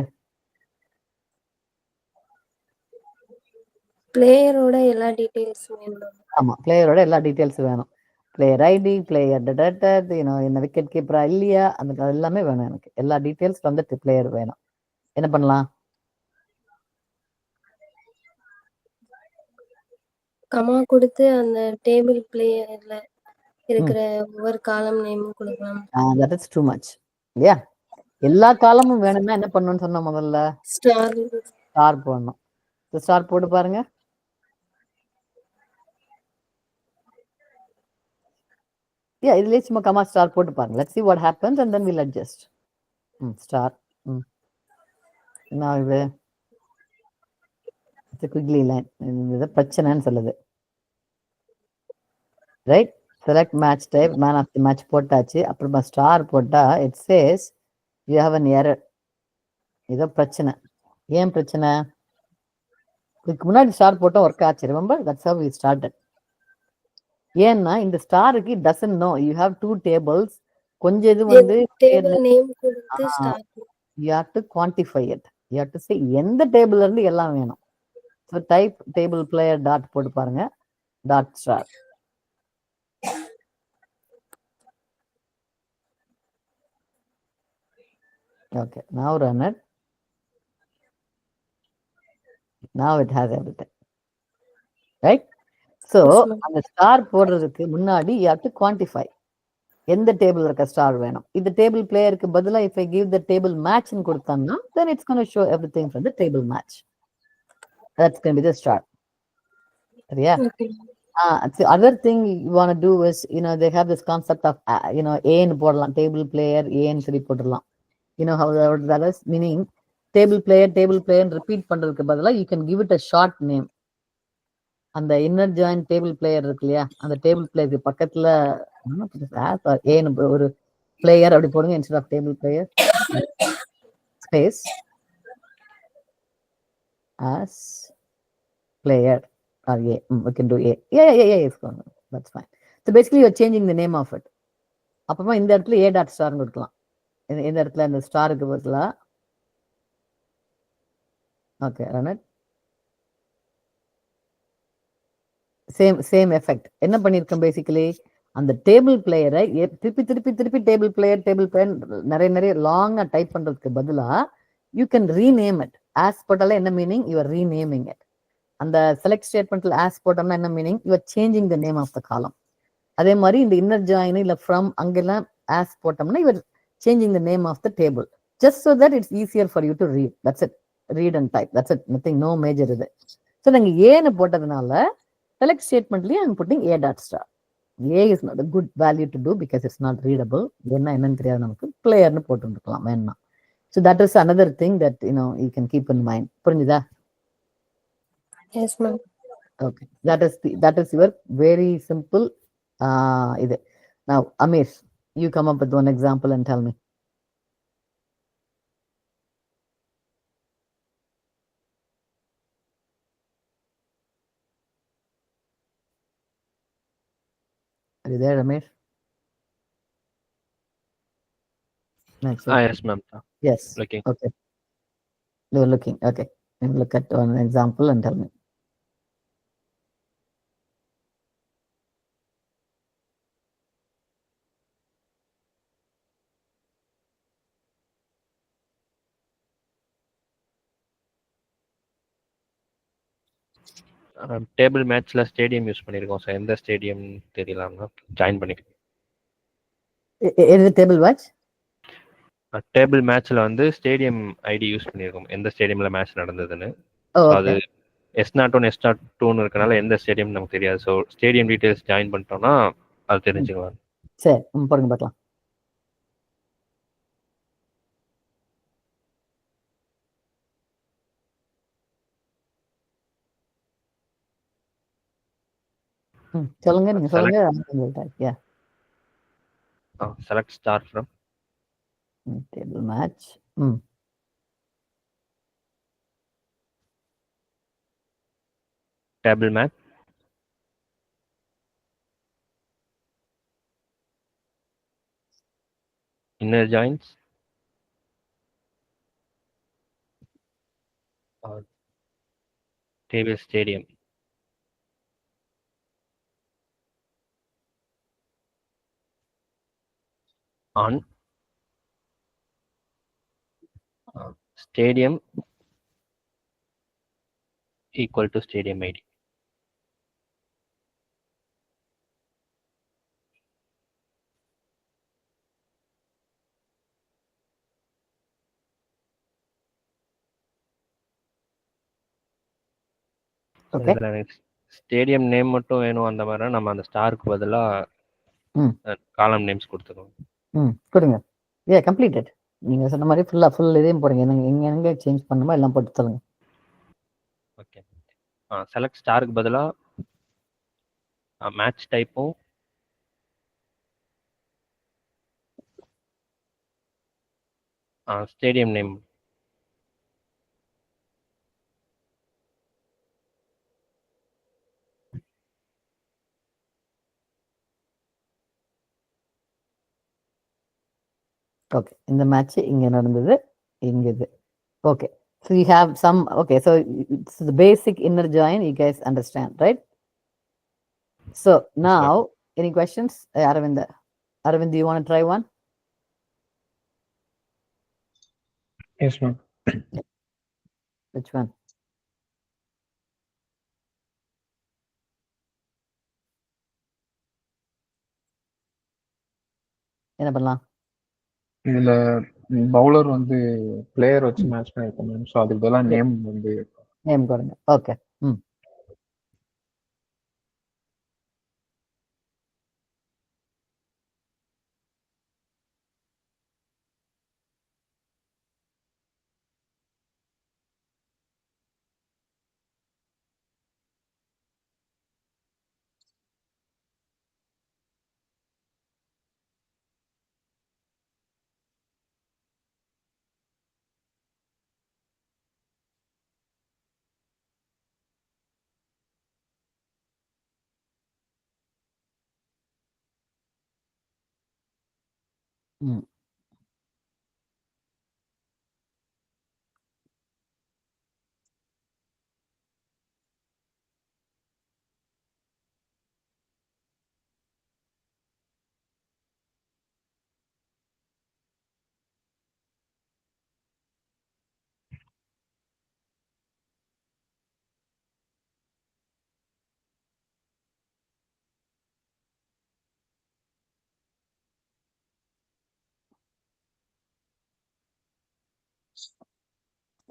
A: பிளேயரோட எல்லா டீடைல்ஸ் வேணும்.
B: ஆமா, பிளேயரோட எல்லா டீடைல்ஸ் வேணும். பிளேயர் ஐடி, பிளேயர் என்ன விக்கெட் கீப்பரா இல்லையா, அந்த எல்லாமே வேணும் எனக்கு. எல்லா டீடைல்ஸ் வந்து பிளேயர் வேணும். என்ன பண்ணலாம்?
A: கமா கொடுத்து அந்த டேபிள் பிளேயர்ல இருக்கிற ஒவ்வொரு காலம் நேமும் கொடுக்கலாம்.
B: that is too much. இல்லையா? எல்லா காலமும் வேணும்னா என்ன பண்ணணும்னு சொன்ன முதல்ல? ஸ்டார் போடணும். ஸ்டார் போட்டு பாருங்க. இதுலயே சும்மா கமா ஸ்டார் போட்டு பாருங்க. Let's see what happens and then we'll adjust. Star. நான் இது quickly line. இது பிரச்சனைன்னு சொல்லுது. Right, select match type, man of the match போட்டாச்சு. அப்புறமா ஸ்டார் போட்டா it says you have an error. இது பிரச்சனை. ஏன் பிரச்சனை? இதுக்கு முன்னாடி ஸ்டார் போட்டோம் ஒர்க் ஆச்சு. Remember that's how we started. ஏன்னா இந்த ஸ்டாருக்கு doesn't know you have 2 tables. கொஞ்சம் இது வந்து
A: டேபிள் நேம் கொடுத்து start.
B: you have to quantify it. You have to say எந்த டேபிள்ல இருந்து எல்லாம் வேணும். So type table player dot போட்டு பாருங்க. Dot star. Okay, now run it. Now it has everything. Right? So, அந்த ஸ்டார் போடுறதுக்கு முன்னாடி you have to quantify. எந்த டேபிள் இருக்க ஸ்டார் வேணும். இந்த டேபிள் பிளேயருக்கு பதிலா if I give the table match ன்னு கொடுத்தோம்னா then it's going to show everything from the table match. That's going to be the star. சரியா? The other thing you want to do is, they have this concept of, A ன்னு போடலாம். Table player ஏன்னு சொல்லி போட்டுடலாம். How that is, meaning table player repeat பண்றதுக்கு பதிலா you can give it a short name. அந்த inner join table player இருக்கு இல்லையா, அந்த டேபிள் பிளேயருக்கு பக்கத்துல ஏன்னு ஒரு பிளேயர் அப்படி போடுங்க. Instead of table player space as player or A. We can do A. Yeah, it's fine. That's fine. So basically you're changing the name of it. அப்புறமா இந்த இடத்துல A டாட் ஸ்டார் கொடுக்கலாம். இந்த இடத்துல இந்த ஸ்டாருக்கு பதிலா okay run it. Same effect. என்ன பண்ணிருக்கேன் பேசிக்கலி, அந்த டேபிள் பிளேயரை திருப்பி டேபிள் பிளேயர் நிறைய லாங்கா டைப் பண்றதுக்கு பதிலா you can rename it. As போட்டால என்ன meaning, you are renaming it. அந்த செலக்ட் ஸ்டேட்மெண்ட்ல ஆஸ் போட்டோம்னா என்ன meaning, you are changing the name of the column. அதே மாதிரி இந்த இன்னர் ஜாயின் இல்ல ஃப்ரம் அங்கெல்லாம் ஆஸ் போட்டோம்னா you are changing the name of the table. Just so that it's easier for you to read. That's it. Read and type. That's it. Nothing, no major இது. So நாங்க ஏன்னு போட்டதுனால select statementலயே I'm putting A dot star. A is not a good value to do because it's not readable. என்னன்னு தெரியாது நமக்கு. பிளேயர்னு போட்டுருக்கலாம் வேணா. So that is another thing that you can keep in mind. புரிஞ்சுதா?
A: Yes, ma'am.
B: Okay. That is your very simple இது. Now, Amir, you come up with one example and tell me. Are you there, Ramesh?
C: Yes, ma'am.
B: Yes.
C: Looking.
B: Okay. You're looking. Okay. And look at one example and tell me.
C: Table மேட்ச்ல stadium use பண்ணிருக்கோம் sir. எந்த stadium தெரியலாம்னா join பண்ணிக்கலாம்.
B: எது table watch?
C: Table மேட்ச்ல வந்து stadium ID use பண்ணிருக்கோம், எந்த ஸ்டேடியம்ல match நடந்ததுன்னு. அது S01 S02 இருக்கனால எந்த ஸ்டேடியம் நமக்கு தெரியாது. ஸோ ஸ்டேடியம் டீடைல்ஸ் ஜாயின் பண்ணிட்டோம்னா அது தெரிஞ்சுக்கலாம்.
B: சரி, பாருங்க பார்க்கலாம். சொல்லுங்க, நீங்க சொல்லுங்க.
C: Select star from
B: table match.
C: Table match. Inner joins. Table stadium. On stadium equal to stadium ID. Stadium name மட்டும் வேணும் அந்த மாதிரி நம்ம அந்த ஸ்டாருக்கு பதிலா காலம் நேம்ஸ் கொடுத்துருவோம்.
B: கொடுங்க. கம்ப்ளீட்டட். நீங்க சொன்ன மாதிரி ஃபுல் இதையும் போடுங்க. எங்க சேஞ்ச் பண்ணுமோ எல்லாம் போட்டு சொல்லுங்க.
C: ஓகே. செலக்ட் ஸ்டாருக்கு பதிலா மேட்ச் டைப்பும் ஸ்டேடியம் நேம்
B: ஓகே, இந்த மேட்ச் இங்க நடந்தது, இங்க இது. Okay, so you have some, okay, so it's the basic inner join you guys understand, right? So now any questions? Aravind, do you want to try one?
D: Yes, ma'am.
B: Which one? என்ன பண்ணலாம்?
D: இதுல bowler வந்து player வச்சு match பண்ணிருக்கோம் ma'am. So அதுக்கு பதிலாக name வந்து
B: name கொடுங்க. Okay.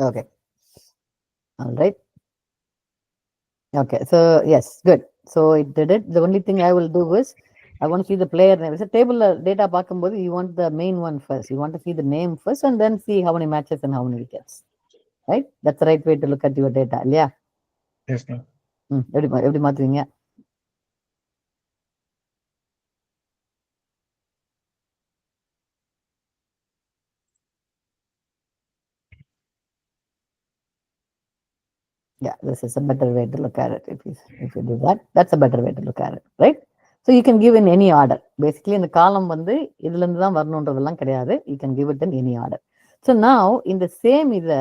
B: Okay. All right. Okay. So yes, good. So it did it. The only thing I will do is I want to see the player name. It's a table data பார்க்கும்போது you want the main one first. You want to see the name first and then see how many matches and how many wickets. Right? That's the right way to look at your data. இல்லையா?
D: Yes ma'am.
B: எப்படி மாத்துவீங்க? Yeah, this is a better way to look at it. If you do that, that's a better way to look at it, right? So you can give in any order. Basically, இந்த காலம் வந்து இதுல இருந்து தான் வரணுன்றதெல்லாம் கிடையாது. You can give it in any order. So now in the same இதை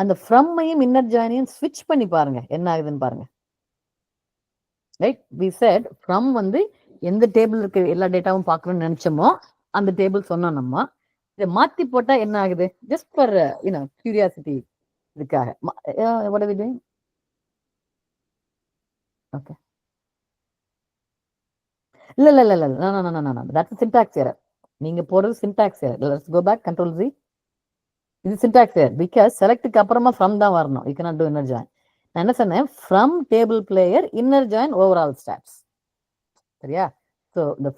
B: அந்த ஃப்ரம்மையும் inner ஜாயினையும் ஸ்விட்ச் பண்ணி பாருங்க, என்ன ஆகுதுன்னு பாருங்க. ரைட், வி செட் ஃப்ரம் வந்து எந்த டேபிள் இருக்க எல்லா டேட்டாவும் பார்க்கணும்னு நினைச்சோமோ அந்த டேபிள் சொன்னோம். நம்ம இதை மாத்தி போட்டா என்ன ஆகுது? ஜஸ்ட் ஃபார் கியூரியாசிட்டி இதுக்காக. what are we doing? Okay. இல்ல that's a syntax error. நீங்க போடுறது syntax error. Let's go back, control Z. இது syntax error because selectக்கு அப்புறமா from தான் வரணும். You cannot do inner join. நான் என்ன சொன்னேன்? from table player inner join overall stats. சரியா? So the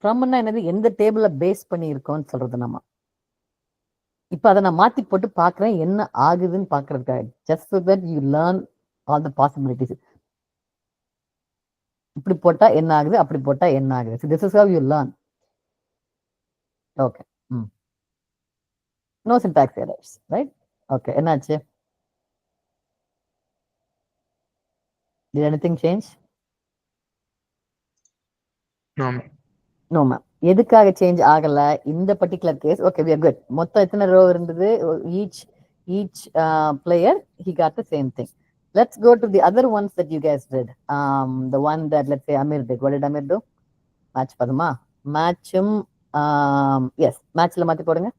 B: fromன்னா என்னது? எந்த டேபிள பேஸ் பண்ணி இருக்கோம்னு சொல்றது நம்ம. இப்ப அதை நான் மாத்தி போட்டு பாக்குறேன் என்ன ஆகுதுன்னு பாக்குறதுக்காக. just so that you learn all the possibilities. இப்படி போட்டா என்ன ஆகுது, அப்படி போட்டா என்ன ஆகுது. So this is how you learn. Okay. No syntax errors, right? Okay. என்னாச்சு? Did anything change?
D: No.
B: No ma'am. எதுக்காக சேஞ்ச் ஆகல இந்த particular case? Okay, we are good. மொத்தம் எத்தனை ரோ இருந்தது? each player he got the same thing. Let's go to the other ones that you guys did. The one that let's say Amir did. What did Amir do? Match Pathuma? மேட்சும் yes, மேட்ச்ல மாத்தி போடுங்க.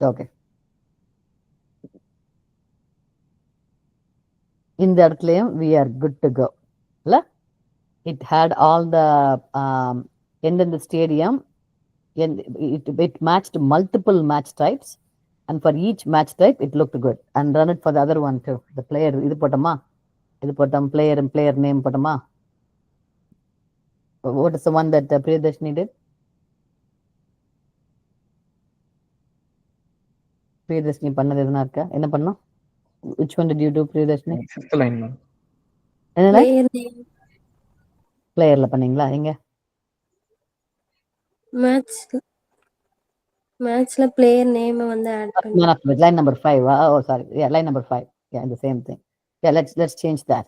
B: Okay, இந்த இடத்துலயும் we are good to go. இல்ல, it had all the எந்தெந்த stadium, it matched multiple match types and for each match type it looked good. And run it for the other one too. The player இது போட்டோமா? இது போட்டோம். player and player name போட்டோமா? What is the one that Priyadarshini did? Priyadarshini பண்ணது எதுனா இருக்கா? என்ன பண்ணோம்? Which one did you do, Priyadarshini?
D: Fifth line ma'am.
B: என்ன
A: பிளேயர்
B: பிளேயர்ல பண்ணீங்களா? எங்க
A: மேட்ச் மேட்ச்ல பிளேயர் நேம் வந்து ஆட் பண்ணி
B: Man of the match, line number 5. Oh, sorry. Yeah, line number 5. Yeah, the same thing. Yeah, let's change that.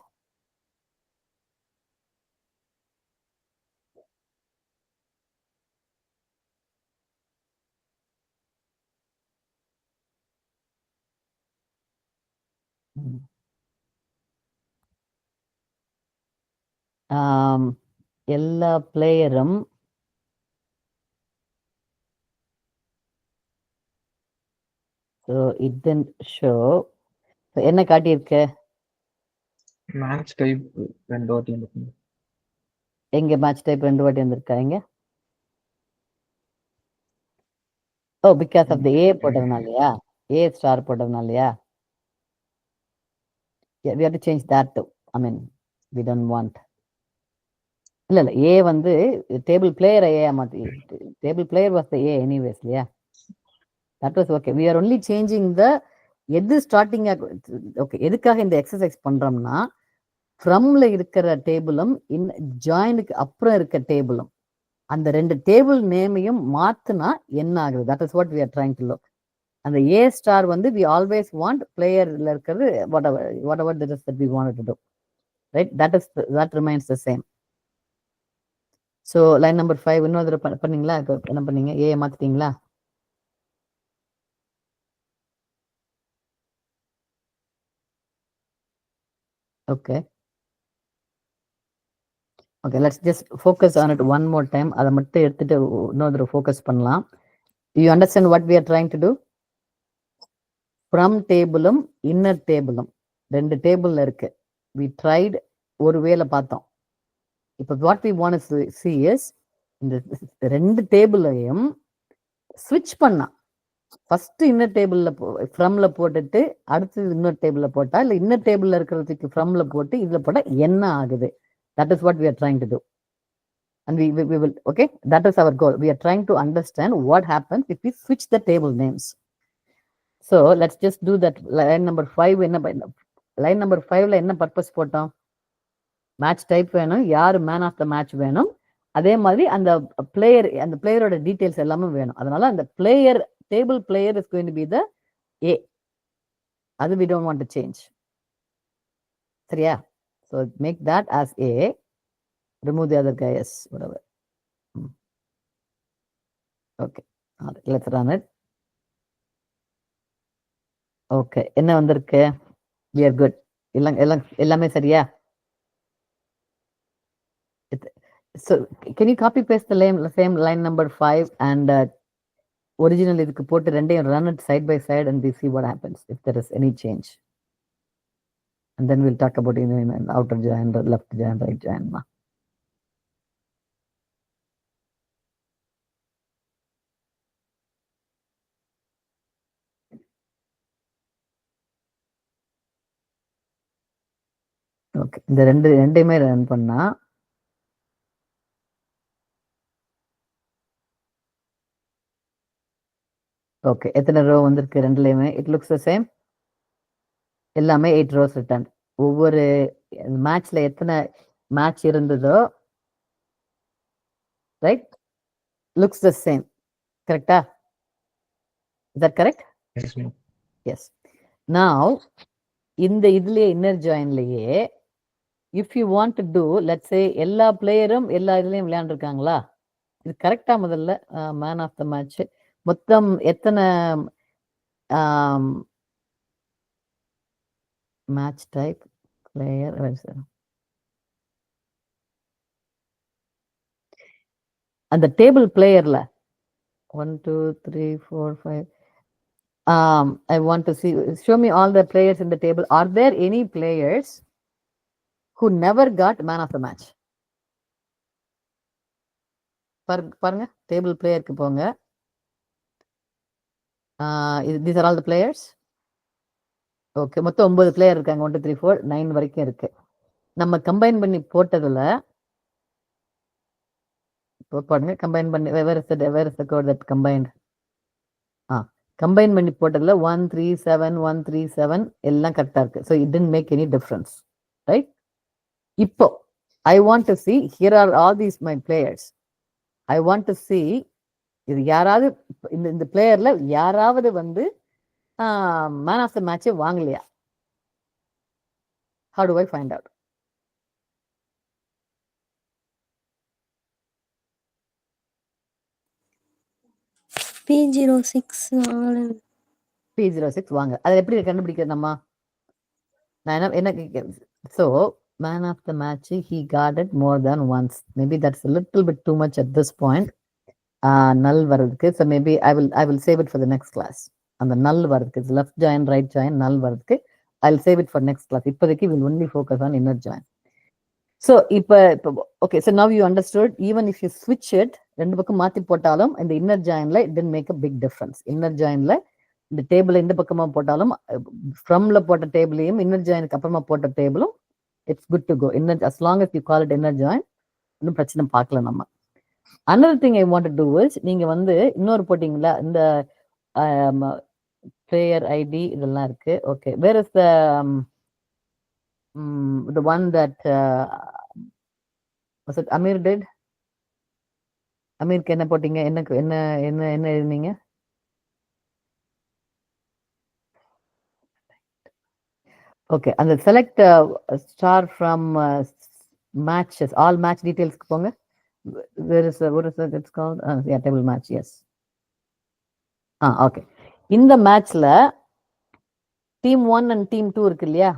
B: எல்லா பிளேயரும் so it didn't show. So என்ன காட்டியிருக்கு?
D: Match type 2 வாட்டி இருக்கு.
B: எங்க மேட்ச் டைப் 2 வாட்டி வந்திருக்கா எங்க? Oh, because of the A போட்டதுனாலயா? A star போட்டதுனாலயா? Yeah, we have to change that too. I mean, we don't want. இல்ல ஏ வந்து டேபிள் பிளேயர் ஏ மாத்தி table player was the A anyways இல்லையா? That was okay. we are only changing the எது starting. Okay, எதுக்காக இந்த exercise பண்றோம்னா ஃப்ரம்ல இருக்கிற டேபிளும் ஜாயினுக்கு அப்புறம் இருக்க டேபிளும் அந்த ரெண்டு டேபிள் நேமையும் மாத்துனா என்ன ஆகுது? That is what we are trying to look. அந்த ஏ ஸ்டார் வந்து we always want பிளேயர்ல இருக்கிறது whatever that is that we wanted to do, right? That remains the same. So line number 5 இன்னொரு தடவை பண்ணீங்களா? என்ன பண்ணீங்க? ஏ மாத்திட்டீங்களா? Okay. Okay, let's just focus on it one more time. அதை மட்டும் எடுத்துட்டு இன்னொரு தடவை ஃபோக்கஸ் பண்ணலாம். You understand what we are trying to do? From டேபிளும் இன்னர் டேபிளும் ரெண்டு டேபிள்ல இருக்கு. We tried ஒரு வேலை பார்த்தோம். இப்போ what we want to see is இந்த ரெண்டு டேபிளையும் ஸ்விட்ச் பண்ணா ஃபர்ஸ்ட் இன்னர் டேபிள்ல ஃப்ரம்ல போட்டுட்டு அடுத்தது இன்னொரு டேபிள்ல போட்டா இல்ல இன்னர் டேபிள்ல இருக்கிறதுக்கு ஃப்ரம்ல போட்டு இதுல போட்டா என்ன ஆகுது? That is what we are trying to do. And we will, okay, that is our goal. We are trying to understand what happens if we switch the table names. So let's just do that. Line number 5 என்ன line number 5ல என்ன purpose போட்டோம்? Match type வேணும், யார் man of the match வேணும், அதே மாதிரி அந்த பிளேயரோட details எல்லாமே வேணும். அதனால அந்த player table player is going to be the A. அது we don't want to change. சரியா? So make that as A, remove the other guy as whatever. Okay, let's run it. Okay, என்ன வந்திருக்கு? We are good. எல்லாமே சரியா? So can you copy paste the same line number 5 and original இதுக்கு போட்டு ரெண்டையும் run it side by side and we see what happens if there is any change. And then we'll talk about in outer join, left join, right join. Okay, இந்த ரெண்டையுமே run பண்ணா okay, எத்தனை row வந்திருக்கு ரெண்டுலயுமே? It looks the same. எல்லாமே 8 rows return. ஒவ்வொரு மேட்ச்ல எத்தனை மேட்ச் இருந்ததோ ரைட் லுக்ஸ் த சேம். கரெக்டா? Is that correct? Yes. Now இந்த இதுலயே இன்னர் ஜாயின்லயே if you want to do let's say எல்லா பிளேயரும் எல்லா இதுலயும் விளையாண்டுருக்காங்களா? இது கரெக்டா? முதல்ல மேன் ஆஃப் த மேட்ச் மொத்தம் எத்தனை மேட்ச் டைப் பிளேயர் அந்த table பிளேயர்ல 1 2 3 4 5 I want to see, show me all the players in the table. Are there any players who never got man of the match? பாருங்க, table பிளேயருக்கு போங்க. these are all the players. Okay, மொத்தம் 9 player இருக்காங்க. 1 2 3 4 9 வரைக்கும் இருக்கு. நம்ம combine பண்ணி போட்டதுல பாருங்க, combine பண்ணி where is the code that combined? Combine பண்ணி போட்டதுல 137 137 எல்லாம் கரெக்டா இருக்கு. So it didn't make any difference, right? இப்போ I want to see, here are all these my players. I want to see இது யாராவது இந்த பிளேயர்ல யாராவது வந்து மேன் ஆஃப் த மேட்சே வாங்கலையா? How do I find out?
A: P06
B: P06 வாங்க. அதை எப்படி கண்டுபிடிக்கிறது நம்ம? நான் என்ன so man of the match, he got it more than once. Maybe that's a little bit too much at this point. Null வரதுக்கு, so maybe I will save it for the next class. அந்த null வரதுக்கு, left join, right join, null வரதுக்கு, I'll save it for next class. இப்போதைக்கு we'll only focus on inner join. So இப்போ okay, so now you understood, even if you switch it, ரெண்டு பக்கம் மாத்தி போட்டாலும் இந்த inner joinல it didn't make a big difference. Inner joinல இந்த table எந்த பக்கமா போட்டாலும் ஃப்ரம்ல போட்ட டேபிளையும் இன்னர் ஜாயினுக்கு அப்புறமா போட்ட டேபிளும் it's good to go. Inner as long as you call it inner join, இன்னும் பிரச்சனை பார்க்கல நம்ம. another thing I want to do is, நீங்க வந்து இன்னொரு போட்டிங்களா இந்த பிளேயர் ஐடி இதெல்லாம் இருக்கு. Okay, where is the one that was it Amir did? அமீருக்கு என்ன போட்டீங்க? என்ன என்ன என்ன என்ன எழுதினீங்க? ஓகே, அந்த select star from matches, all match details போங்க. There is what is that it's called? Yeah, table match, yes. Okay, இந்த மேட்ச்ல team 1 and team 2 இருக்கு இல்லையா?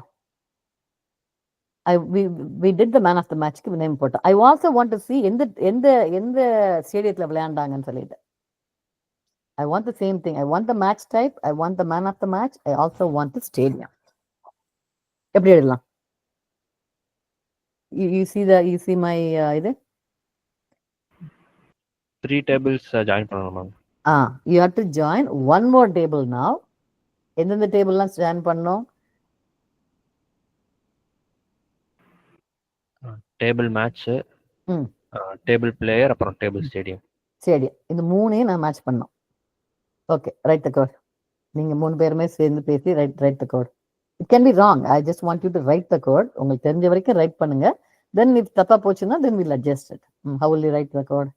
B: we did the man of the match க்கு நேம் போட்டோம். I also want to see எந்த ஸ்டேடியத்துல விளையாண்டாங்கன்னு சொல்லிட்டு. I want the same thing. I want the match type, I want the man of the match, I also want the stadium. எப்படி எழுதலாம்? you see my இது
C: 3 tables join பண்ணணும் ma'am.
B: you have to join one more table now. எந்தெந்த டேபிள்லாம் join பண்ணோம்?
C: Table match, table player, அப்புறம் table stadium.
B: Stadium, இந்த மூணையும் நான் மேட்ச் பண்ணோம். Okay, write the code. நீங்க 3 பேருமே சேர்ந்து பேசி write the code. It can be wrong. I just want you to write the code. உங்களுக்கு தெரிஞ்ச வரைக்கும் ரைட் பண்ணுங்க. தென் if தப்பா போச்சுன்னா then we'll adjust it. How will you write the code?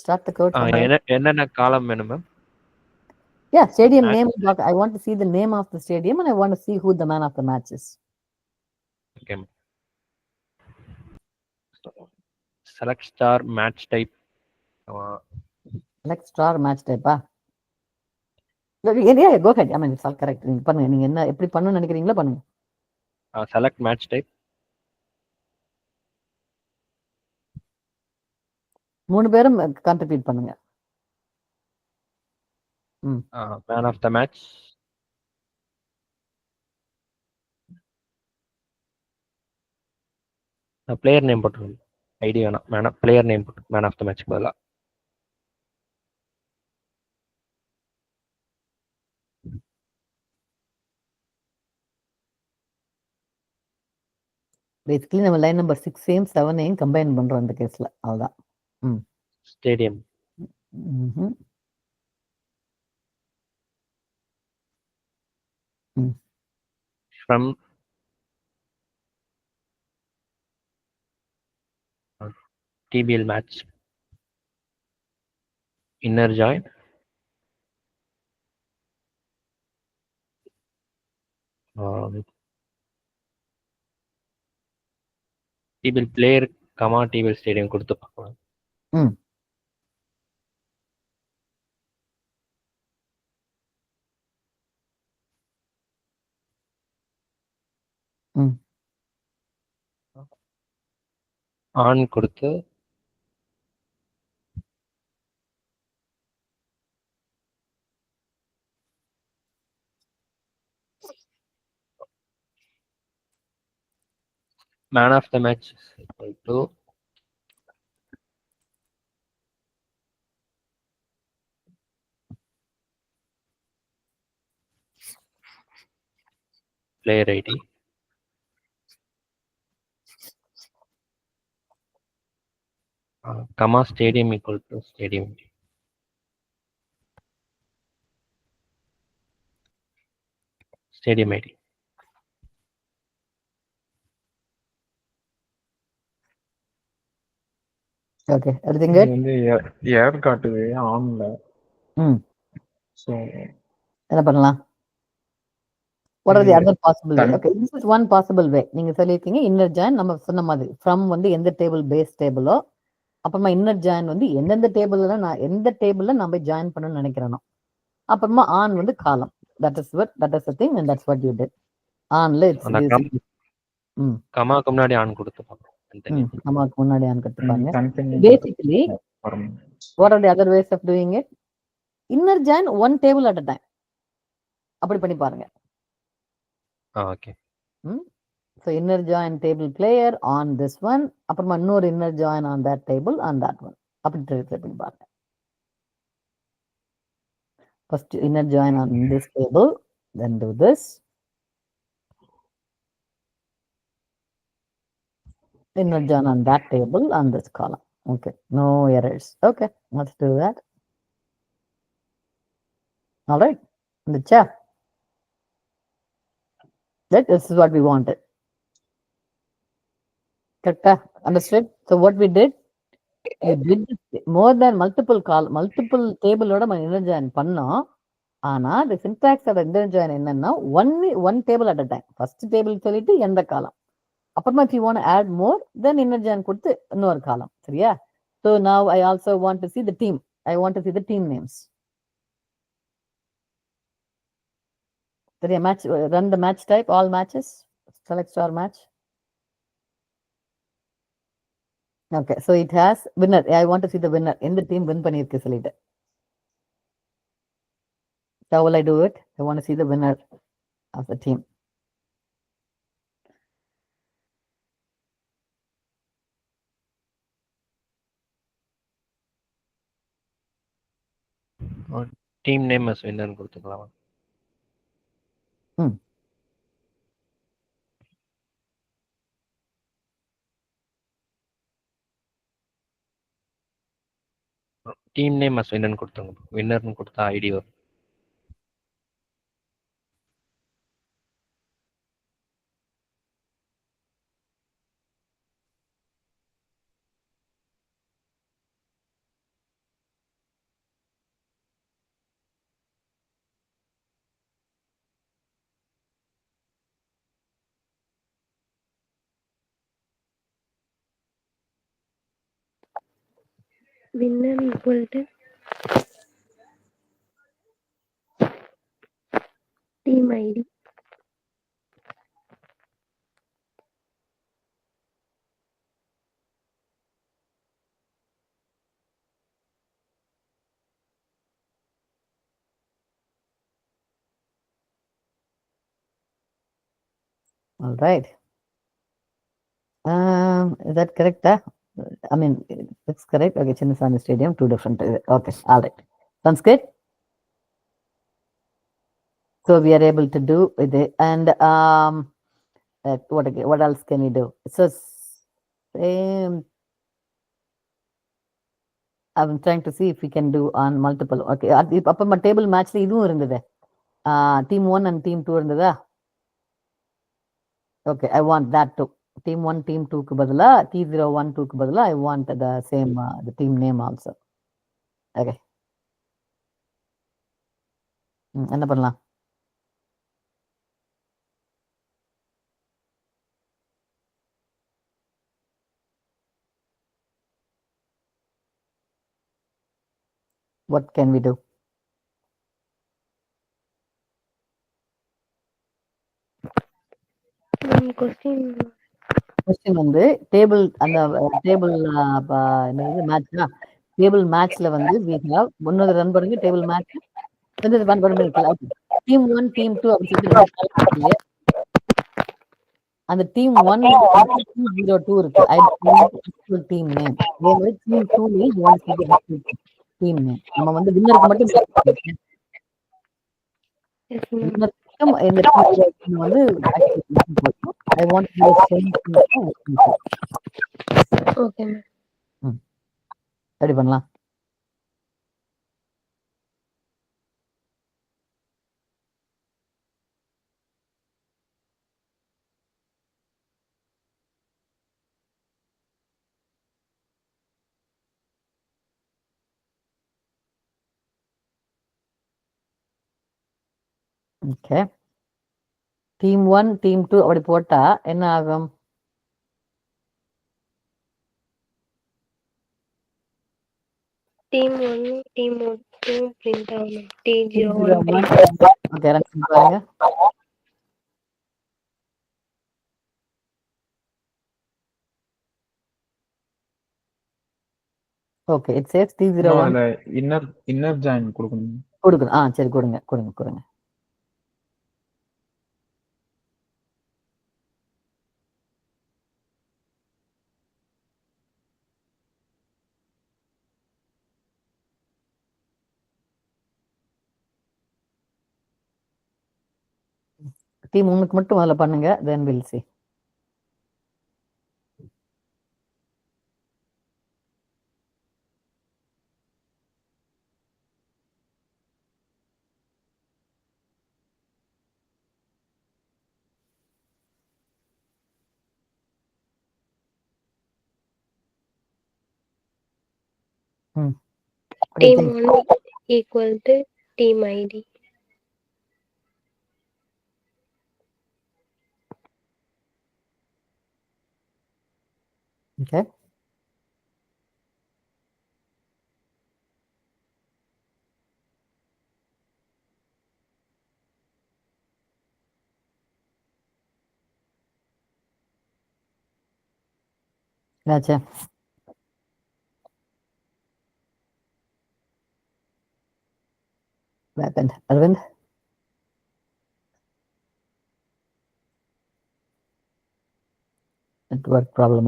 B: Start the code.
C: என்னென்ன காலம் வேணும் ma'am?
B: Yeah, stadium name. I want to see the name of the stadium and I want to see who the man of the match is.
C: Okay. Select star match type.
B: Select star match type. Yeah, go ahead. I mean, it's all correct. நீங்க பண்ணுங்க. நீங்க என்ன எப்படி பண்ணனும்னு நினைக்கிறீங்களோ பண்ணுங்க.
C: Select match type.
B: 3 பேரும் contribute பண்ணுங்க.
C: Man of the match. Player name போட்டு ஐடி வேணாம். பிளேயர் நேம் போட்டு மேன் ஆஃப் த மேட்ச் பதிலா.
B: பேசிக்கலி நம்ம லைன் நம்பர் 6 7 கம்பைன் பண்றோம் இந்த கேஸ்ல. அவ்வளவுதான்.
C: Stadium. From TBL match, inner join, TBL player, TBL stadium கொடுத்து பார்க்கலாம். ஆன் கொடுத்து man of the match is equal to player ID, comma stadium equal to stadium ID. Stadium ID.
B: Okay, everything
D: இது
B: good?
D: வந்து ஏர் காட்டுது ஆன்ல.
B: ம்.
D: So
B: என்ன பண்ணலாம்? What are the other possible way?
D: Than
B: Okay, this is one possible way. நீங்க சொல்லியிருக்கீங்க inner join நம்ம சொன்ன மாதிரி ஃப்ரம் வந்து எந்த டேபிள் பேஸ் டேபிளோ, அப்புறமா இன்னர் ஜாயின் வந்து எந்தெந்த டேபிள்ல நான் எந்த டேபிள்ல நான் போய் ஜாயின் பண்ணணும்னு நினைக்கிறேனோ, அப்புறமா ஆன் வந்து காலம். That is the thing and that's what you did. ஆன்ல
C: அந்த கமாக்கு முன்னாடி ஆன் கொடுத்து பார்ப்போம்.
B: அம்மாவுக்கு முன்னாடி ஆன் கத்துப்பாங்க.
D: தனித்தனி
B: Basically,
D: வரும்.
B: what are the other ways of doing it? Inner join one table at a time. அப்படி பண்ணி பாருங்க.
C: Okay.
B: So inner join table player on this one, அப்புறமா இன்னொரு inner join on that table on that one. அப்படி try பண்ணி பாருங்க. First inner join on this table, then do this. Inner join on that table on this column. Okay, no errors. Okay, let's do that. All right, in the chat. This is what we wanted. Correct? Understood? So what we did, we did more than multiple table ஓட நம்ம inner join பண்ணோம். ஆனா the syntax of inner join என்னன்னா one table at a time. First table சொல்லிட்டு எந்த காலம். அப்புறமா if you want to add more, then inner join கொடுத்து இன்னொரு காலம். சரியா? So now I also want to see the team. I want to see the team names. சரியா? Match, run the match type, all matches. Select star match. Okay, so it has winner. I want to see the winner. In the team win பண்ணிருக்கு சொல்லிட்டு. How will I do it? I want to see the winner of the team.
C: Team name as winner கொடுத்துக்கலாம். Team name as winner கொடுத்துங்க. வின்னர்னு கொடுத்தா ID வரும்.
A: winner equal to team ID.
B: All right. Is that correct? I mean, it's correct. Okay, Chinnaswamy Stadium, two different. Okay, all right. Sounds good. So we are able to do with it. And what else can we do? So same. I'm trying to see if we can do on multiple. Okay, அப்ப table matchல இதுவும் இருந்தது. Team 1 and team 2 இருந்ததா? Okay, I want that too. Team 1, team 2 க்கு பதிலா T012 க்கு பதிலா I want the same the team name also. Okay. என்ன பண்ணலாம்? What can we do? Question வந்து டேபிள் அந்த டேபிள் என்னது மேட்ச்னா டேபிள் மேட்ச்ல வந்து we have முன்னது ரன் பண்ணுங்க டேபிள் மேட்ச் வந்து ரன் பண்ணிருக்கல. டீம் 1 டீம் 2 அப்படி சொல்லிட்டு ரெண்டு காலம் இருக்கு. அந்த டீம் 1 02 இருக்கு. I want actual team name. அதே மாதிரி டீம் 2 ல you want to see the actual team name. நம்ம வந்து வின்னருக்கு மட்டும் வின்னருக்கும் இந்த டீம் வந்து I want to do the same thing.
A: Okay, ma'am.
B: Ready பண்ணலாம். ஓகே. டீம் 1 டீம் 2 அப்படி போட்டா என்ன ஆகும்?
A: டீம் 1 டீம் 2 பிரிண்ட் ஆகும்.
B: T01
A: T01
B: ஓகே, ரன் பண்ணி பாருங்க. ஓகே, இட் சேஸ்
D: இன்னும்
B: T01
D: அதுல இன்னர் ஜாயின் கொடுக்கணும்.
B: கொடுக்கணும். சரி, கொடுங்க. டீம் 1க்கு மட்டும் முதல்ல பண்ணுங்க, then we'll see.
A: Team 1 equal to team ID.
B: Okay. Gotcha. What happened? Arvind? Network problem.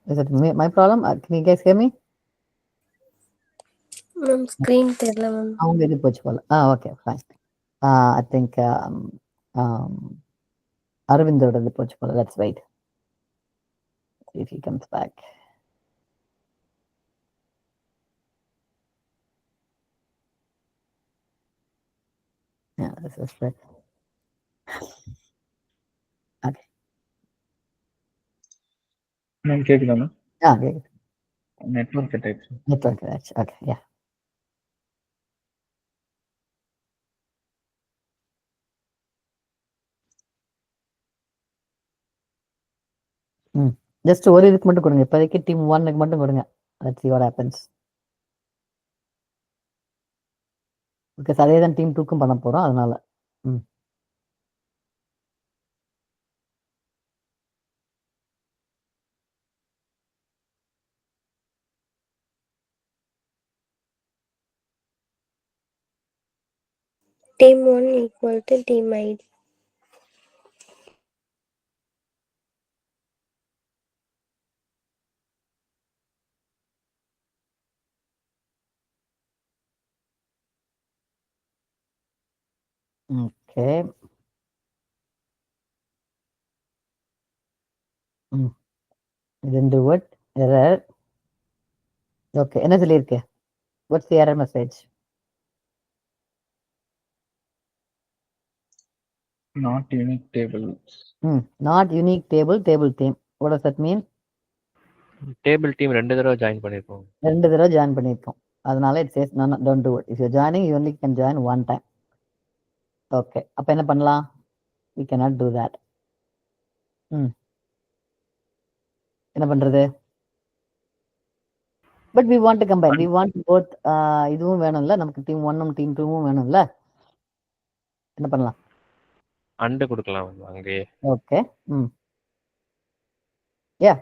B: Is it my problem? Can you guys hear me?
A: Screen தெரியல மேம்.
B: அவங்க இது போச்சு போல. Okay, fine. I think Arvindோட இது போச்சு போல. Let's wait. See if he comes back. Yeah, this is right. Okay.
D: நான் கேக்குதாண்ணா?
B: Okay.
D: Network cut ஆயிடுச்சு.
B: Network ஆச்சு. Okay, yeah. ஜஸ்ட் ஒரு இதுக்கு மட்டும் கொடுங்க. இப்போதைக்கு டீம் 1க்கு மட்டும் கொடுங்க. Let's see what happens. Because அதே தான் டீம் 2க்கும் பண்ண போறோம், அதனால.
A: Team 1 equal to team ID.
B: Okay. Didn't do it. Error. Okay, என்ன சொல்லியிருக்கு? What's the error message?
D: Not unique tables.
B: Not unique table theme. What does that mean?
C: Table team 2 தடவை join பண்ணிருக்கோம்.
B: 2 தடவை ஜாயின் பண்ணிருக்கோம். அதனால it says no, don't do it. If you're joining, you only can join one time. Okay, அப்ப என்ன பண்ணலாம்? We cannot do that. என்ன பண்றது? But we want to combine. We want both. இதுவும் வேணும்ல, நமக்கு டீம் 1ம் டீம் 2ம் வேணும்ல. என்ன பண்ணலாம்?
C: அண்ட் கொடுக்கலாம் அங்கே.
B: Okay. Yeah,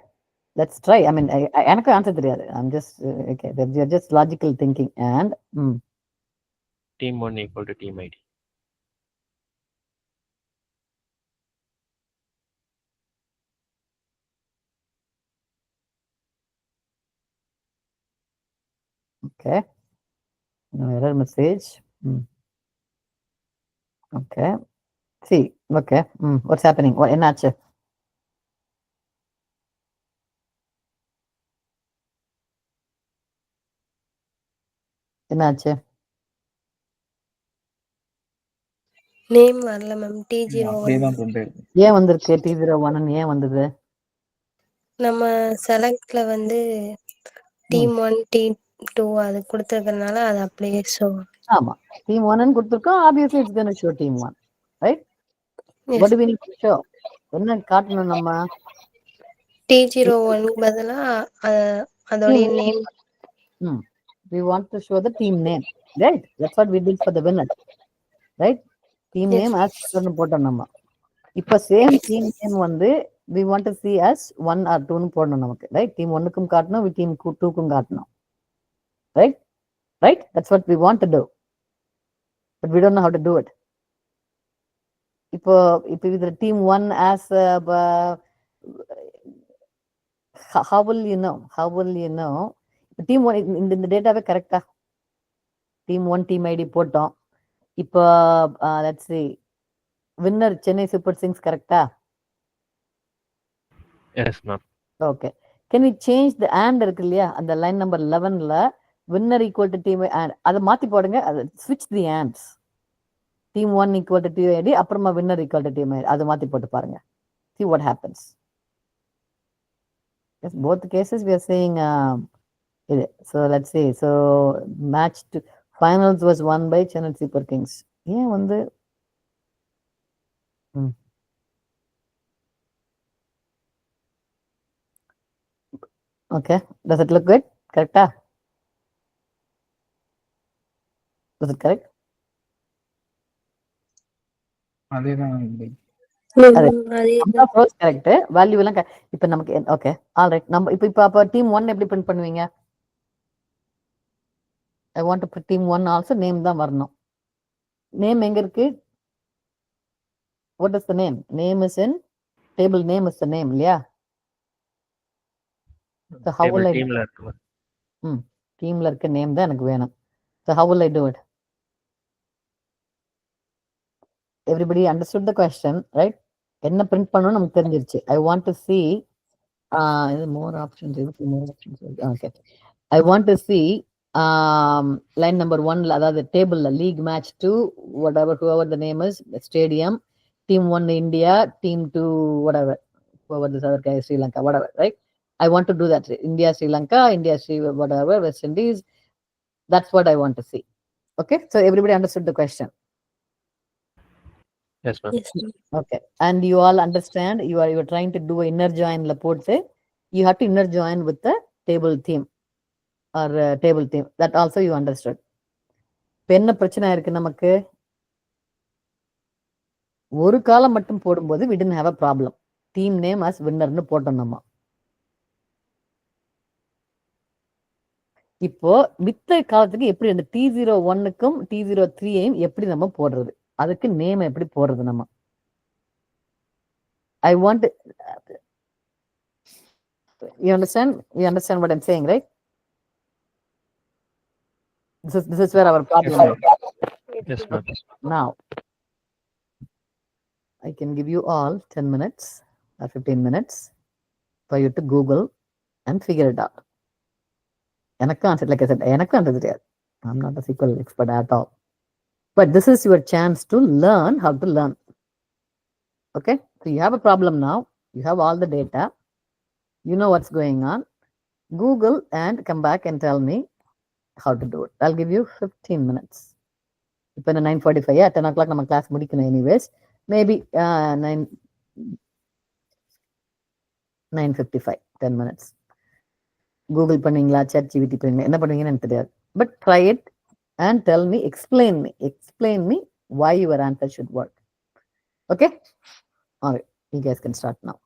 B: let's try. I mean, எனக்கு ஆன்சர் தெரியாது. I'm just okay. They're just logical thinking and
C: team 1 equal to team ID.
B: Okay. No error message. Okay. See. Okay. What's happening? What என்னாச்சு? என்னாச்சு?
A: Name வரல ma'am. T01
D: அப்படியே தான் கொண்டு
B: ஏன் வந்திருக்கு T01 ஏன் வந்தது?
A: நம்ம செலக்ட்ல வந்து டீம் 1 டீம் 2 அது கொடுத்துருக்கறனால அது அப்படியே ஷோ.
B: ஆமா, டீம் 1 கொடுத்துருக்கோம். Obviously it's gonna show team 1, right? What do we need to show? என்ன காட்டணும் நம்ம?
A: T01 பதிலா அதோடைய name.
B: We want to show the team name, right? That's what we did for the winner, right? Team
A: Yes.
B: name as போட்டோம் நம்ம. இப்ப same team name வந்து we want to see as 1 or 2 னு போடணும் நமக்கு, right? Team 1க்கும் காட்டணும், team 2க்கும் காட்டணும், right? Right? That's what we want to do, but we don't know how to do it. இப்போ இதுல team 1 as how will you know? Team 1 இந்த டேட்டாவே கரெக்டா? Team 1 team ID போட்டோம். இப்போ let's see winner Chennai Super Kings கரெக்டா?
C: Yes ma'am.
B: Okay, can we change the and இருக்கு இல்லையா அந்த லைன் நம்பர் 11ல winner equal to team and அதை மாத்தி போடுங்க. அது switch the ands. team 1 equal to team id அப்புறமா winner equal to team id அதை மாத்தி போட்டு பாருங்க. See what happens. Yes, both cases we are saying இது. So let's see. So match to finals was won by Chennai Super Kings. ஏன் வந்து okay, does it look good? Correcta? Is it correct?
D: அதே தான்
B: correct. Value எல்லாம் இப்ப நமக்கு okay alright. நம்ம இப்ப அப்ப டீம் 1 எப்படி பிரிண்ட் பண்ணுவீங்க? I want to put team 1 also name தான் வரணும். நேம் எங்க இருக்கு? What is the name? Name is in table. Name is the name இல்லையா? So how will I
C: டீம்ல இருக்கு.
B: டீம்ல இருக்க நேம் தான் எனக்கு வேணும். So how will I do it? Everybody understood the question, right? என்ன பிரிண்ட் பண்ணனும் நமக்கு தெரிஞ்சிருச்சு. I want to see more options. Okay, I want to see line number 1 அதாவது டேபிள்ல league match 2 whoever the name is, stadium, team 1 India, team 2 whatever this other guy, Sri Lanka, whatever, right? I want to do that. India Sri Lanka, India Sri whatever, West Indies. That's what I want to see. Okay, so everybody understood the question?
C: Yes ma'am.
A: Yes, ma'am.
B: Okay, and you all understand you are trying to do inner join la போட்டு you have to inner join with the table theme or table theme. That also you understood. இப்போ என்ன பிரச்சனை இருக்கு நமக்கு? ஒரு காலம் மட்டும் போடும்போது we didn't have a problem. team name as winner னு போட்டோம் நம்ம. இப்போ மித்த காலத்துக்கு எப்படி அந்த T01க்கும் T03யையும் எப்படி நம்ம போடுறது? அதுக்கு நேம் எப்படி போடுறது நம்ம? I want to, you understand what I'm saying, right? This is where our problem is.
C: Yes ma'am.
B: Now I can give you all 10 minutes or 15 minutes for you to Google and figure it out. Like I said, I'm not a SQL expert at all, but this is your chance to learn how to learn. Okay, so you have a problem now, you have all the data, you know what's going on. Google and come back and tell me how to do it. I'll give you 15 minutes. இப்போ 9:45, 10 o'clock நம்ம class முடிக்கணும் anyways. Maybe 9:55, 10 minutes. Google பண்ணீங்களா, chat GPT பண்ணீங்களா, என்ன பண்ணுவீங்கன்னு எனக்கு தெரியாது. But try it and tell me, explain me why your answer should work. Okay? All right, you guys can start now.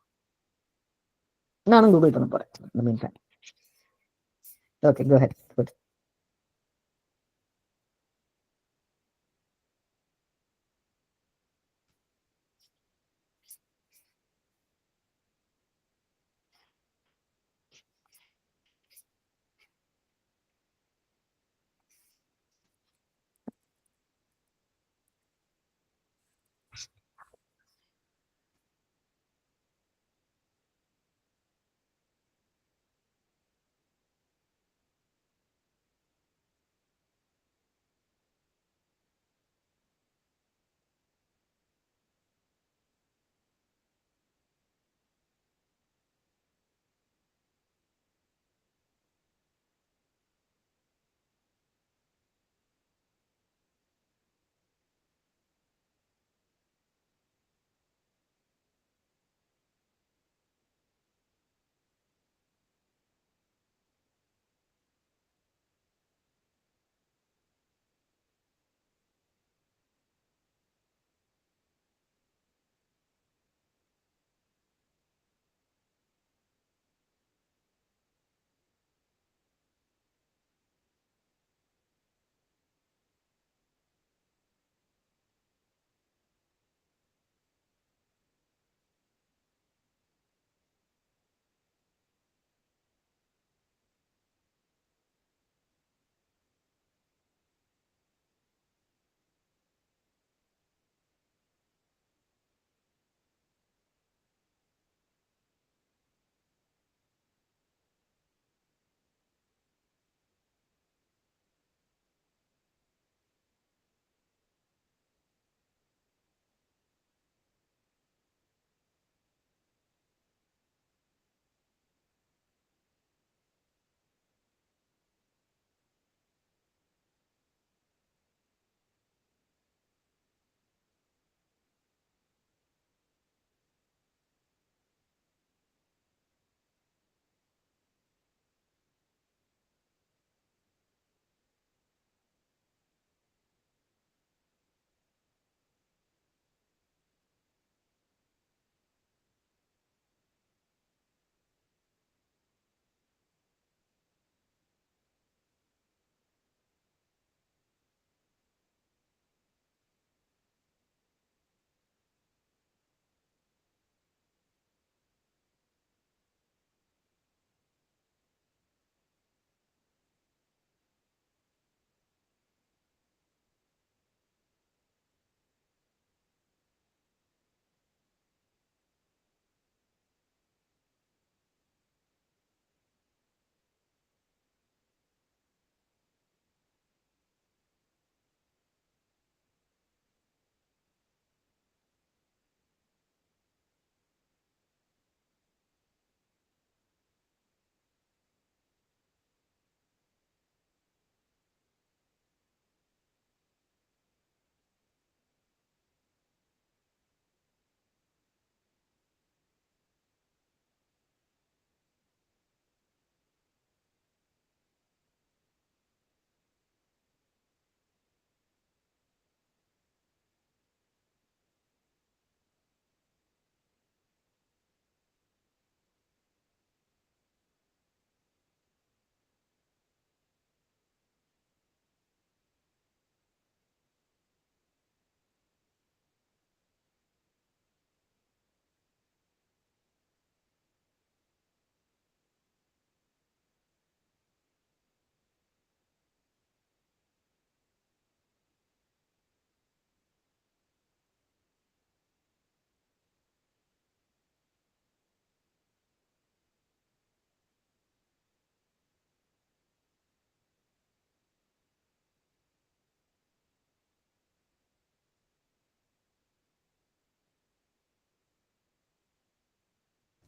B: நானும் Google பண்ண போறேன் in the meantime. Okay, go ahead. Good.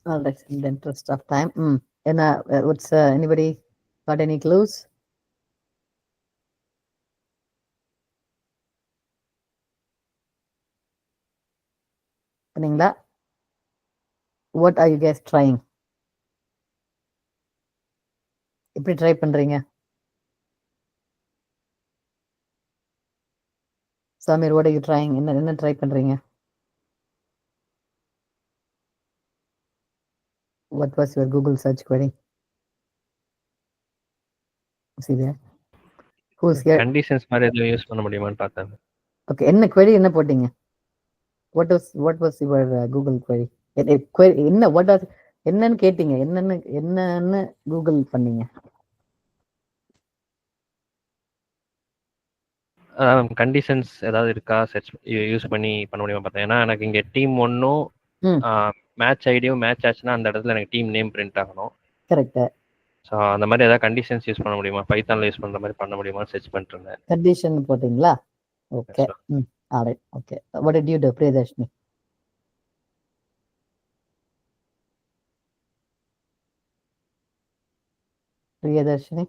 B: All right, in the interest of time. And what's anybody got any clues? பண்ணீங்களா? What are you guys trying? எப்படி try பண்றீங்க? Samir, what are you trying? என்ன try பண்றீங்க? What was your Google search query? See there? Who's here?
C: Conditions மாதிரி எதுவும் use பண்ண முடியுமான்னு பார்த்தேன்.
B: Okay, என்ன query என்ன போட்டீங்க? What was your Google query? என்ன what was என்னன்னு கேட்டீங்க? என்னன்னு கூகுள் பண்ணீங்க?
C: கண்டிஷன்ஸ் ஏதாவது இருக்கா சர்ச் யூஸ் பண்ணி பண்ண முடியுமா பார்த்தேன். ஏன்னா எனக்கு இங்கே டீம் ஒன்றும் மேட்ச் ஐடியும் மேட்ச் ஆச்சுன்னா அந்த இடத்துல எனக்கு டீம் நேம் பிரிண்ட் ஆகணும்.
B: கரெக்ட்.
C: ஸோ அந்த மாதிரி ஏதாவது கண்டிஷன்ஸ் யூஸ் பண்ண முடியுமா, பைத்தான்ல யூஸ் பண்ணுற மாதிரி பண்ண முடியுமா சர்ச் பண்ணிட்டு இருந்தேன்.
B: கண்டிஷன் போட்டீங்களா? Okay. Alright. Okay. What did you do, Priyadashni? Priyadarshini,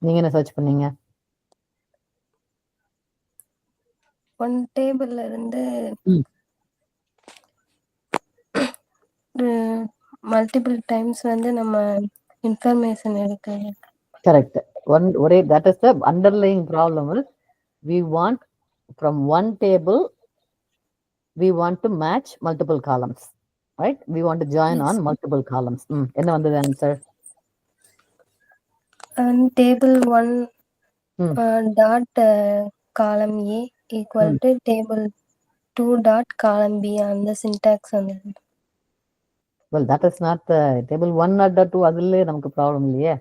B: நீங்க என்ன சர்ச் பண்ணீங்க?
A: ஒன் டேபிள்ல இருந்து மல்டிபிள் டைம்ஸ் வந்து நம்ம இன்ஃபர்மேஷன் எடுக்க.
B: கரெக்ட். ஒரே that is the underlying problem is we want from one table we want to match multiple columns, right? We want to join on multiple columns. என்ன வந்தது answer?
A: Table 1 dot காலம் A equal to table 2 dot காலம் B. அந்த syntax வந்தது.
B: Well, that is not the table 1 or 2. அதுல நமக்கு problem இல்லையே.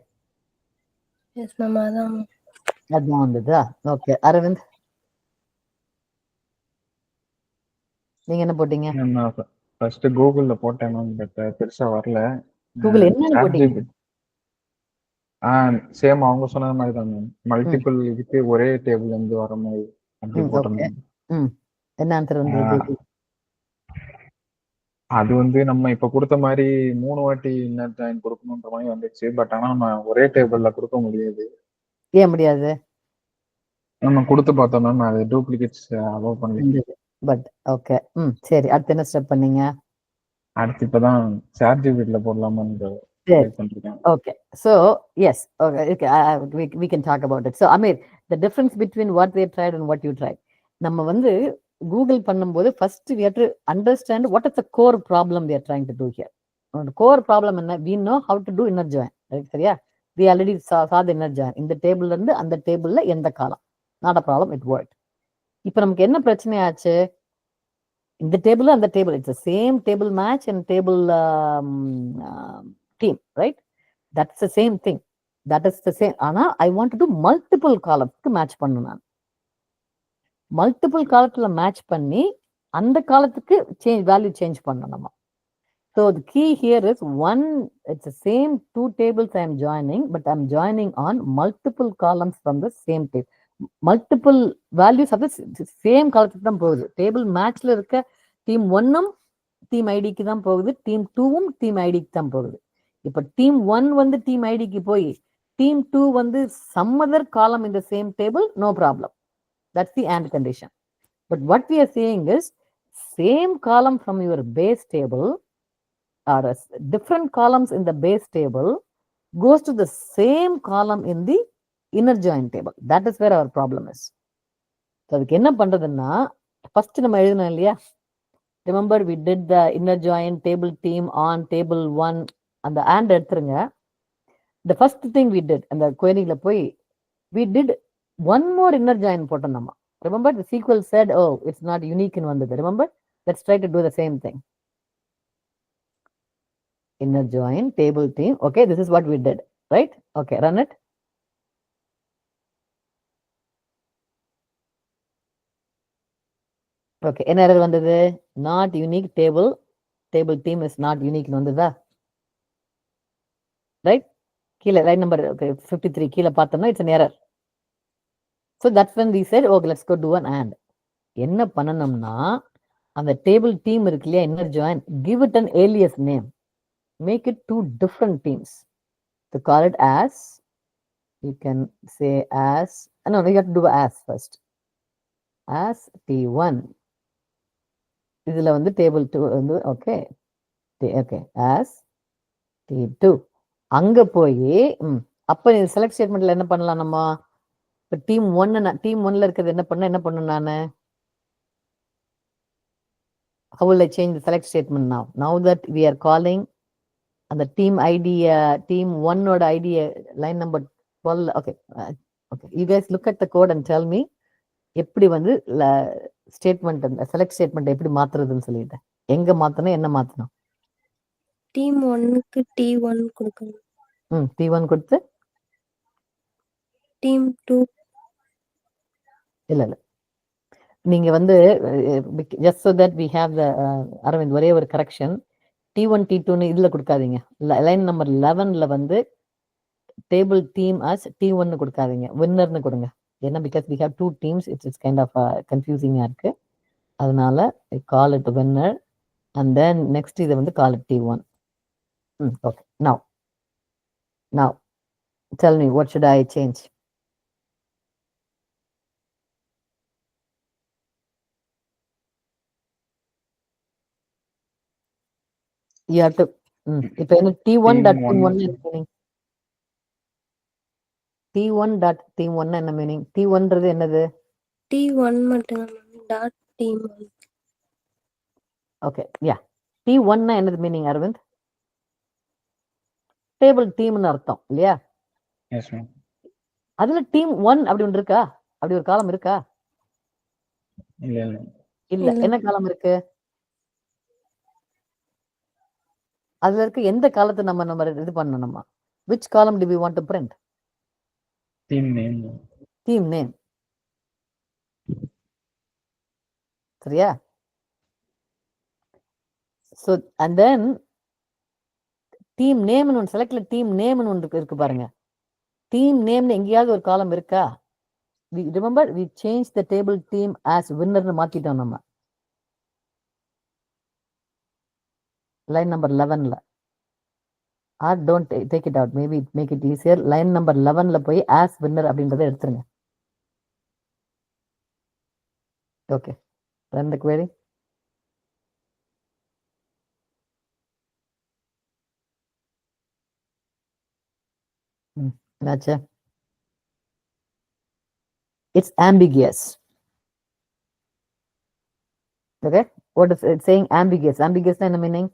A: Yes ma'am, அதான்
B: வந்ததா? ஓகே. அரவிந்த், நீங்க என்ன போட்டீங்க?
D: நான் ஃபர்ஸ்ட் கூகுள்ல போட்டேன் மேம், பட் பெருசா வரல.
B: கூகுள் என்ன போட்டீங்க?
D: சேம் அவங்க சொன்ன மாதிரி தான் மேம், மல்டிபிள் இதுக்கு ஒரே டேபிள்ல இருந்து வர மாதிரி அப்படி போட்டேன்.
B: என்ன ஆன்சர் வந்தது?
D: அது வந்து நம்ம இப்ப கொடுத்த மாதிரி 3 வாட்டி இன்னர் ஜாயின் கொடுக்கணுன்ற மாதிரி வந்துச்சு. பட் ஆனா நம்ம ஒரே டேபிள்ல கொடுக்க முடியாது.
B: ஏன் முடியாது?
D: நம்ம கொடுத்து பார்த்தோம் மேம், அது டூப்ளிகேட்ஸ் அலோவ் பண்ணல.
B: But okay. சரி, அடுத்து என்ன ஸ்டெப் பண்ணீங்க?
D: அடுத்து இப்பதான் சார்ஜிபிட்ல போடலாமான்னு ட்ரை பண்ணிருக்கேன்.
B: Okay, so yes, okay, we can talk about it. So Amir, the difference between what they tried and what you tried. நம்ம வந்து கூகுள் பண்ணும்போது first we have to understand what is the core problem we are trying to do here. The core problem என்ன? We know how to do inner join, சரியா? We already saw the inner join. இந்த டேபிள்ல இருந்து அந்த டேபிள்ல எந்த காலம், not a problem, it worked. இப்போ நமக்கு என்ன பிரச்சனை ஆச்சு? இந்த டேபிள் அந்த table, it's the same table match and table team, right? That's the same thing. That is the same. ஆனா I want to do multiple columns to match பண்ணணும். நான் மல்டிபிள் காலத்துல மேட்ச் பண்ணி அந்த காலத்துக்கு வேல்யூ சேஞ்ச் பண்ணணும். So the key here is it's the same 2 tables I am joining, but I am joining on multiple columns from the same table. Multiple values of the same காலத்துக்கு தான் போகுது. Table மேட்ச்ல இருக்க team 1 team ஐடிக்கு தான் போகுது, team 2 team ஐடிக்கு தான் போகுது. இப்ப டீம் 1 வந்து டீம் ஐடிக்கு போய் டீம் 2 வந்து some other column in the same table, no problem. That's the AND condition. But what we are saying is same column from your base table or different columns in the base table goes to the same column in the inner join table. That is where our problem is. So அதுக்கு என்ன பண்றதுன்னா, first நம்ம எழுதணும் இல்லையா? Remember we did the inner join table team on table 1. அந்த AND எடுத்துருங்க. The first thing we did, அந்த queryல போய் we did one more inner join போட்டோம் நம்ம. Remember the SQL said, oh, it's not unique in வந்தது. Remember? Let's try to do the same thing. Inner join table team. Okay, this is what we did, right? Okay, run it. Okay, என்ன error வந்தது? Not unique table team is not unique வந்ததா? Right? கீழே line number 53 கீழே பார்த்தோம்னா it's an error. So that's when we said, okay, let's go do an AND. என்ன பண்ணணும்னா அந்த table team இருக்கு இல்லையா, inner join, give it an alias name, make it two different teams. To call it as, you can say as, no, you have to do as first. As T1. இதுல வந்து table 2 வந்து okay okay as T2. அங்க போய் அப்ப select ஸ்டேட்மெண்ட்ல என்ன பண்ணலாம் நம்ம? இப்ப டீம் 1ல இருக்கிறது என்ன பண்ணணும் நானு? How will I change the select statement now? Now that we are calling அந்த team ID, team 1 ஓட ID line number 12. Okay, okay. You guys look at the code and tell me எப்படி வந்து statement, select statement எப்படி மாத்துறதுன்னு சொல்லிட்டு. எங்க மாத்தணும், என்ன மாத்தணும்?
A: டீம் 1க்கு T1 கொடுக்கணும்.
B: T1 கொடுத்து
A: டீம் 2
B: இல்ல நீங்க வந்து just so that we have the Aravind, ஒரே ஒரு கரெக்ஷன். T1 T2ன்னு இதுல கொடுக்காதீங்க. லைன் நம்பர் 11ல வந்து டேபிள் டீம் as T1 கொடுக்காதீங்க, வின்னர்னு கொடுங்க. ஏன்னா because we have two teams, it's kind of confusing இருக்கு. அதனால call it winner and then next இதை வந்து call it T1. Okay, now tell me what should I change? You have to இப்போ என்ன T1 dot T1 meaning? T1 dot T1 என்ன meaning? T1ன்றது என்னது?
A: T1 மட்டும் dot team.
B: Okay, யா. T1 என்னது meaning Aravind? Table டீம்னு அர்த்தம் இல்லையா?
D: Yes ma'am.
B: அதுல team 1 அப்படி ஒன்று இருக்கா? அப்படி ஒரு காலம் இருக்கா? இல்ல. என்ன காலம் இருக்கு? அதுல இருக்க எந்த காலத்தை நம்ம இது பண்ணணுமா? which column do we want to print?
D: team name.
B: சரியா? so and then team name னு ஒன்று, செலக்ட்ல team name னு ஒன்று இருக்கு பாருங்க. team name னு எங்கேயாவது ஒரு காலம் இருக்கா? we remember we changed the table team as winner னு மாத்திட்டோம் நம்ம லைன் நம்பர் 11ல. or don't take it out, maybe make it easier. Line number 11ல போய் as winner அப்படின்றத எடுத்துருங்க. Okay, run the query. என்னாச்சு? It's ambiguous. Okay, what is it saying? Ambiguous. Ambiguous என்ன meaning?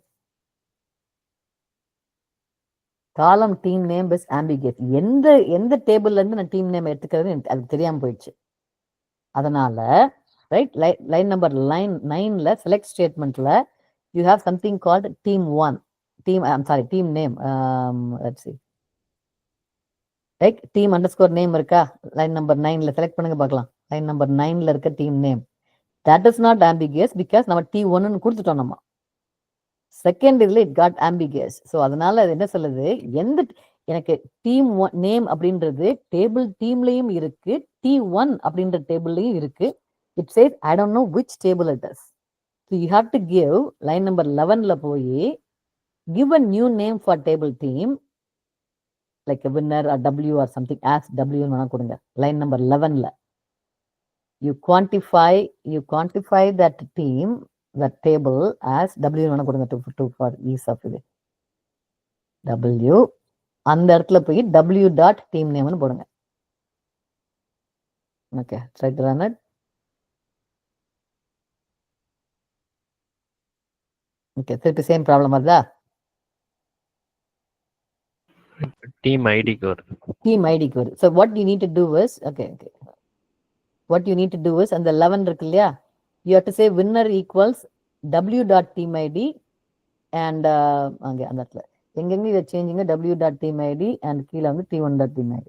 B: காலம் டீம் நேம் இஸ் ambiguous. எந்த டேபிள்ல இருந்து நான் டீம் நேம் எடுத்துக்கிறது அது தெரியாம போயிடுச்சு. அதனால ரைட், லைன் நம்பர் 9ல செலக்ட் ஸ்டேட்மெண்ட்ல you have something called team 1. team name. Let's see. Right, team underscore name இருக்கா? லைன் நம்பர் 9ல செலக்ட் பண்ணுங்க பார்க்கலாம். லைன் நம்பர் 9ல இருக்க team name. that is not ambiguous because நம்ம T1 கொடுத்துட்டோம். நம்ம செகண்ட் இதுல it got ambiguous. ஸோ அதனால அது என்ன சொல்லுது? எனக்கு டீம் நேம் அப்படின்றது டேபிள் டீம்லயும் இருக்கு, T1 அப்படின்ற டேபிள்லயும் இருக்கு. it says I don't know which table it is. so you have to give, line number 11ல போய் give a new name for table team like a winner or W or something, as W ன்னு வேணா கொடுங்க. Line number 11ல you quantify that team, that table as W ன்னு வேணா கொடுங்க to for ease of இது. W அந்த இடத்துல போய் W dot team name ன்னு போடுங்க. Okay, try to run it. Okay, திருப்பி சேம் ப்ராப்ளம் வருதா?
C: டீம் ஐடிக்கு வருது.
B: டீம் ஐடிக்கு வருது. So what you need to do is, what you need to do is, அந்த 11 இருக்கு இல்லையா, you have to say winner equals w dot team id and அங்க அந்த இடத்துல எங்கெங்க இதை சேஞ்சிங்க, w dot team id and கீழே வந்து t1 dot team id.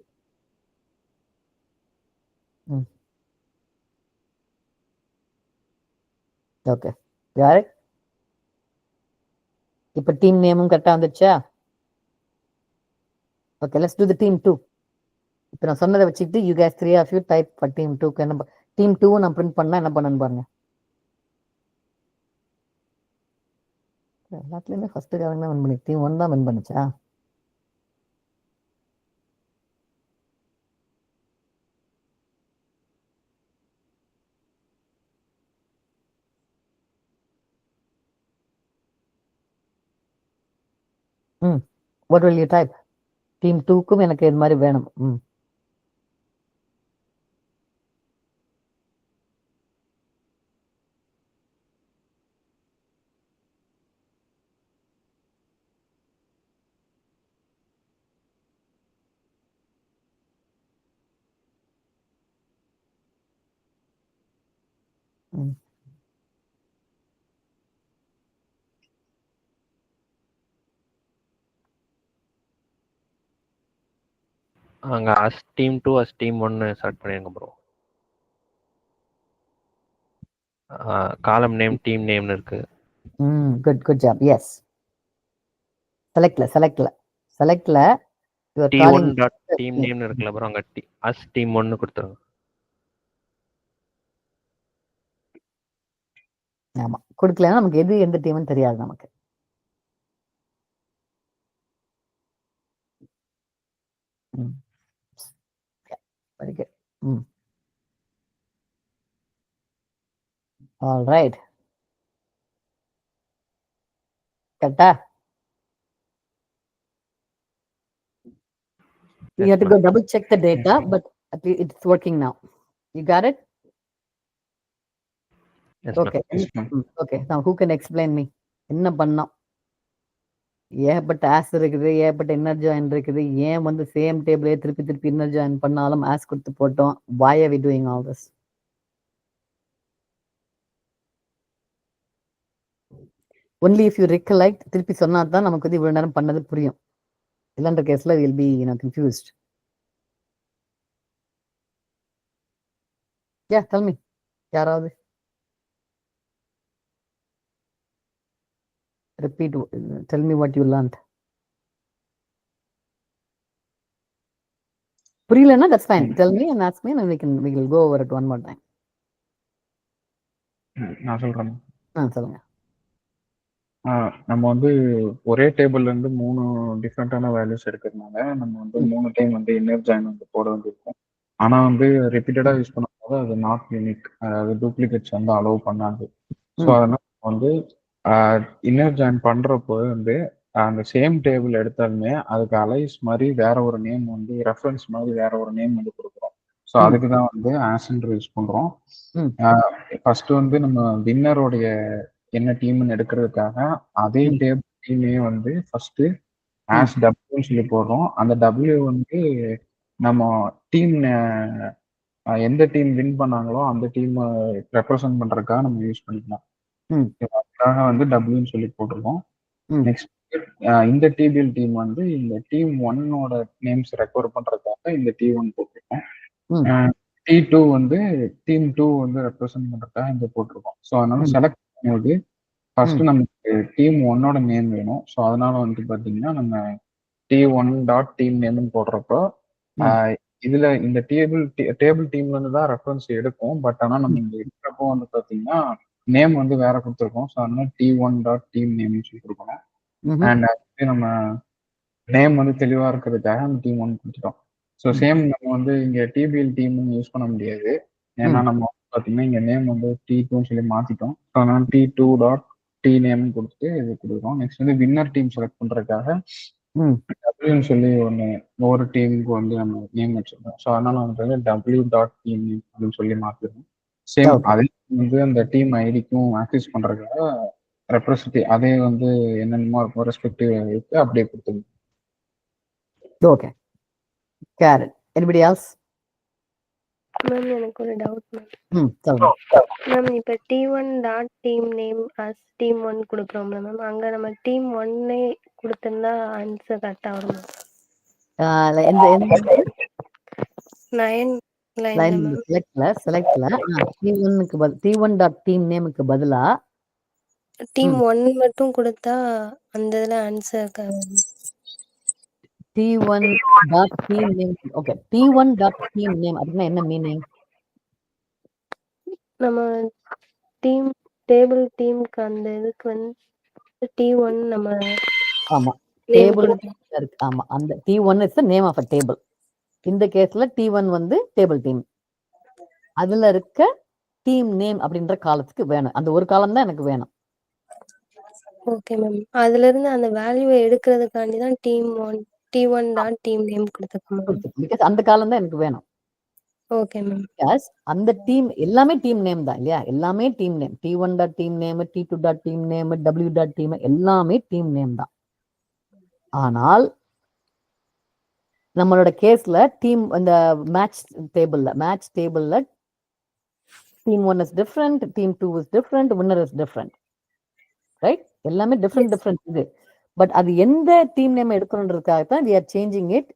B: Okay, யாரு இப்ப டீம் நேமும் கரெக்டா வந்துச்சா? Okay, let's do the team 2. இப்போ நான் சொன்னதை வச்சுட்டு you guys 3 of you type for team 2. Team 2 நான் பிரிண்ட் பண்ணா என்ன பண்ணணும் பாருங்க. எல்லாத்துலயுமே ஃபர்ஸ்ட் காரங்க தான் வின் பண்ணி டீம் 1 தான் வின் பண்ணுச்சா? What will you type? Team 2க்கும் எனக்கு இது மாதிரி வேணும்.
C: அங்க அஸ் டீம் 2 அஸ் டீம் 1 செலக்ட் பண்ணிருங்க ப்ரோ. காலம் நேம் டீம் நேம்னு இருக்கு.
B: Good job. எஸ், செலக்ட்ல you are
C: T1
B: calling
C: dot team name இருக்குல்ல ப்ரோ, அங்க அஸ் டீம் 1 கொடுத்துருங்க.
B: ஆமா, கொடுக்கலன்னா நமக்கு எது எந்த டீம்னு தெரியாது நமக்கு. Very good. All right. கரெக்டா? You have to go double check the data, but at least it's working now. You got it?
C: Yes,
B: Okay.
D: ma'am.
B: Okay. Now who can explain me? என்ன பண்ணோம்? ஏகப்பட்ட ஆஸ் இருக்குது, ஏகப்பட்ட inner join இருக்குது. ஏன் வந்து same டேபிளே திருப்பி இன்னர் ஜாயின் பண்ணாலும் ஆஸ் கொடுத்து போட்டோம். Why are we doing all this? Only if you recollect, திருப்பி சொன்னா தான் நமக்கு வந்து இவ்வளவு நேரம் பண்ணது புரியும். இல்லன்ற கேஸ்ல will be confused. Yeah, tell me. யாராவது repeat, tell me what you learned. புரியலன்னா that's fine. Tell me and ask me and we will go over it one more time.
D: நான் சொல்றேன்.
B: சொல்லுங்க.
D: நம்ம வந்து ஒரே டேபிள்ல இருந்து 3 டிஃப்ரெண்டான வேல்யூஸ் எடுக்கிறதுனால நம்ம வந்து 3 டைம் வந்து இன்னர் ஜாயின் வந்து போட வேண்டியிருக்கும். ஆனா வந்து ரிப்பீட்டடா யூஸ் பண்ணும்போது அது நாட் யூனிக், அதாவது டூப்ளிகேட்ஸ் வந்து அலோவ் பண்ணாது. ஸோ அதனால வந்து இன்னர் ஜாயின் பண்றப்போ வந்து அந்த சேம் டேபிள் எடுத்தாலுமே அதுக்கு அலைஸ் மாதிரி வேற ஒரு நேம் வந்து ரெஃபரன்ஸ் மாதிரி வேற ஒரு நேம் வந்து கொடுக்குறோம். ஸோ அதுக்கு தான் வந்து ஆஸ்ன்ற யூஸ் பண்றோம். ஃபர்ஸ்ட் வந்து நம்ம வின்னருடைய என்ன டீம்னு எடுக்கிறதுக்காக அதே டேபிள் டீமே வந்து ஃபர்ஸ்ட் ஆஸ் டபிள்யூன்னு சொல்லி போடுறோம். அந்த டபிள்யூ வந்து நம்ம டீம் எந்த டீம் வின் பண்ணாங்களோ அந்த டீம் ரெப்ரசன்ட் பண்றதுக்காக நம்ம யூஸ் பண்ணிக்கலாம். அதுக்காக வந்து டபிள்யூன்னு சொல்லி போட்டிருக்கோம். நெக்ஸ்ட் இந்த டிபிஎல் டீம் வந்து இந்த டீம் 1ஓட நேம்ஸ் ரெக்கவர் பண்றதுக்காக இந்த T1 போட்டிருக்கோம். T2 வந்து டீம் 2 வந்து ரெப்ரசன்ட் பண்றதுக்காக இங்க போட்டிருக்கோம். ஸோ அதனால செலக்ட் பண்ணும்போது ஃபர்ஸ்ட் நமக்கு டீம் 1ஓட நேம் வேணும். ஸோ அதனால வந்து பாத்தீங்கன்னா நம்ம T1 டாட் டீம் நேம்னு போடுறப்போ இதுல இந்த டேபிள் டீம்ல இருந்து தான் ரெஃபரன்ஸ் எடுக்கும். பட் ஆனா நம்ம இங்க இருக்கிறப்போ வந்து பாத்தீங்கன்னா நேம் வந்து வேற கொடுத்துருக்கோம். ஸோ அதனால T1 டாட் டீம் நேம்னு சொல்லி கொடுக்கணும். அண்ட் நம்ம நேம் வந்து தெளிவா இருக்கிறதுக்காக நம்ம டீம் 1 கொடுத்துட்டோம். ஸோ சேம் நம்ம வந்து இங்க டிபிஎல் டீம் யூஸ் பண்ண முடியாது. ஏன்னா நம்ம பாத்தீங்கன்னா இங்க நேம் வந்து T2 சொல்லி மாத்திட்டோம். ஸோ அதனால T2 டாட் டி நேம் கொடுத்துட்டு இது கொடுக்குறோம். நெக்ஸ்ட் வந்து வின்னர் டீம் செலக்ட் பண்றதுக்காக டபிள்யூன்னு சொல்லி ஒவ்வொரு டீமுக்கு வந்து நம்ம நேம் வச்சிருக்கோம். ஸோ அதனால வந்து டபிள்யூ டாட் டீம் நேம் அப்படின்னு சொல்லி மாத்திருக்கோம். சேம் அதே வந்து அந்த டீம் ஐடிக்கும் ஆக்சஸ் பண்றதுக்காக ரெப்ரஸன்டேட்டிவ் அதே வந்து என்னென்னமோ இருக்கும் ரெஸ்பெக்டிவ் இருக்கு அப்படியே கொடுத்துருங்க.
B: Okay, correct. Anybody else?
A: Ma'am எனக்கு ஒரு டவுட் மேம்.
B: சொல்லுங்க
A: மேம். இப்போ T1 dot team name as team 1 கொடுக்குறோம்ல மேம், அங்கே நம்ம டீம் 1 கொடுத்துருந்தா ஆன்சர் கரெக்டாக வரும் மேம்.
B: செலக்ட்ல T1 டாட் டீம் நேமுக்கு பதிலா
A: டீம் 1 மட்டும் கொடுத்தா அந்த இதுல answer
B: T1 dot team name. Okay, T1 dot team name அப்படின்னா என்ன மீனிங்?
A: நம்ம டீம் டேபிள் டீமுக்கு அந்த இதுக்கு வந்து T1 நம்ம
B: ஆமா
A: நேம்
B: டேபிள்
A: கொடுத்தோம்.
B: இருக்கு. ஆமா அந்த T1 is the name of a table. இந்த கேஸ்ல T1 வந்து டேபிள் டீம். அதுல இருக்க டீம் நேம் அப்படின்ற காலத்துக்கு வேணும். அந்த ஒரு காலம் தான் எனக்கு வேணும்.
A: Okay ma'am. அதுல இருந்து அந்த வேல்யூவை எடுக்கிறதுக்காண்டி தான் T1 டாட் டீம் நேம் கொடுத்துருக்கோம் மேம்.
B: பிகாஸ் அந்த காலம் தான் எனக்கு வேணும்.
A: Okay ma'am.
B: பிகாஸ் அந்த டீம் எல்லாமே டீம் நேம் தான் இல்லையா? எல்லாமே team name. T1 dot team name, T2 dot team name, W dot team எல்லாமே டீம் நேம் தான். ஆனால் நம்மளோட கேஸ்ல டீம் இந்த மேட்ச் டேபிள்ல team 1 is different, team 2 is different, winner is different, right? எல்லாமே டிஃப்ரெண்ட் இது. பட் அது எந்த டீம் நேம் எடுக்கணுன்றதுக்காக தான் we are changing it.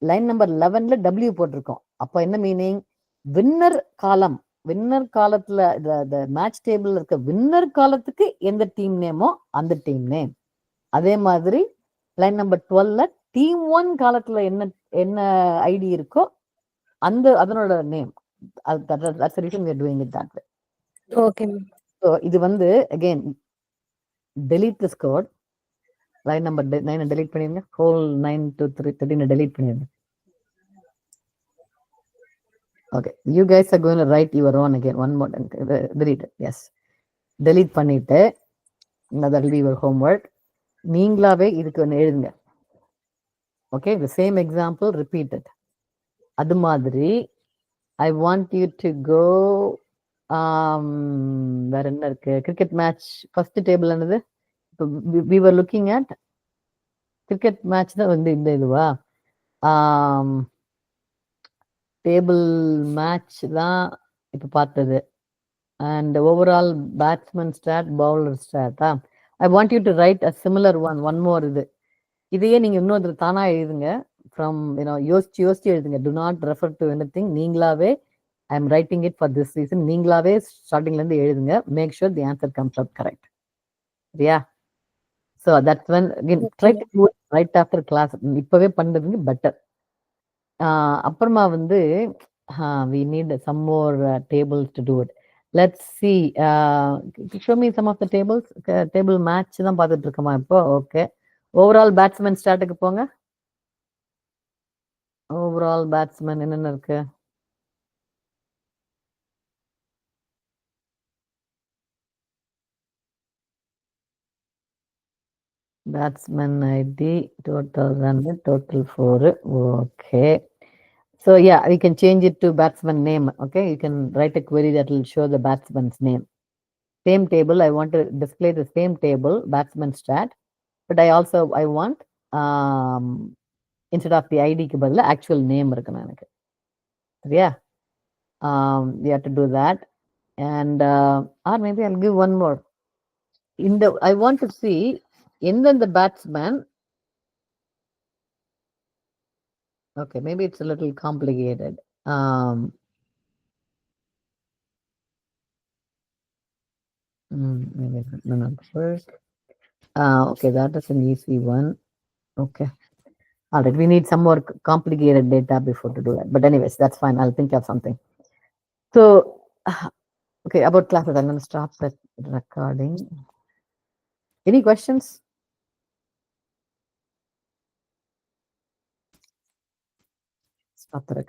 B: Line number 11ல W போட்டிருக்கோம். அப்ப என்ன மீனிங்? வின்னர் காலத்துல மேட்ச் டேபிள் இருக்க வின்னர் காலத்துக்கு எந்த டீம் நேமோ அந்த டீம் நேம். அதே மாதிரி லைன் நம்பர் 12ல டீம் 1 காலத்துல என்ன ஐடி இருக்கோ அதனோட name. That's the reason we are doing it that way.
A: Okay ma'am.
B: So இது வந்து again delete this code. Line number 9 delete பண்ணிருங்க. whole 9 to 13 delete பண்ணிருங்க. Okay, you guys are going to write your own again. One more delete it. Yes, delete பண்ணிட்டு that will be your homework. நீங்களாவே இதுக்கு ஒன்று எழுதுங்க. Okay, the same example repeated. அது மாதிரி I want you to go வேற என்ன இருக்கு? கிரிக்கெட் மேட்ச் ஃபர்ஸ்ட் டேபிள் என்னது? we were looking at cricket match தான் வந்து இந்த இதுவா டேபிள் மேட்ச் தான் இப்ப பார்த்தது. And overall batsman stat, bowler ஸ்டாட்டா? I want you to write a similar one more இதையே நீங்க இன்னொரு தானா எழுதுங்க. ஃப்ரம் யோசிச்சு எழுதுங்க. Do not refer to anything. நீங்களாவே I am writing it for this reason. நீங்களாவே ஸ்டார்டிங்ல இருந்து எழுதுங்க. Make sure the answer comes out correct. சரியா? So that's when again try to do it right after class. இப்பவே பண்றதுக்கு பெட்டர். அப்புறமா வந்து we need some more tables to do it. Let's see. Show me some of the tables. Table match தான் பார்த்துட்டு இருக்கோமா இப்போ? Okay, overall batsman ஸ்டாட்டுக்கு போங்க. Overall batsman என்னென்ன இருக்கு? Batsman ID total run, total 4. Okay, so yeah, we can change it to batsman name. Okay, you can write a query that will show the batsman's name. Same table, I want to display the same table, batsman stat, but I want instead of the ID க்கு பதிலா actual name இருக்கணும் எனக்கு. சரியா? We have to do that. And or maybe I'll give one more. I want to see எந்தெந்த batsman. Okay, maybe it's a little complicated. Maybe no, first. Okay, that is an easy one. Okay. All right, we need some more complicated data before to do that. But anyways, that's fine. I'll think of something. So, okay, about classes, I'm going to stop that recording. Any questions? Stop the recording.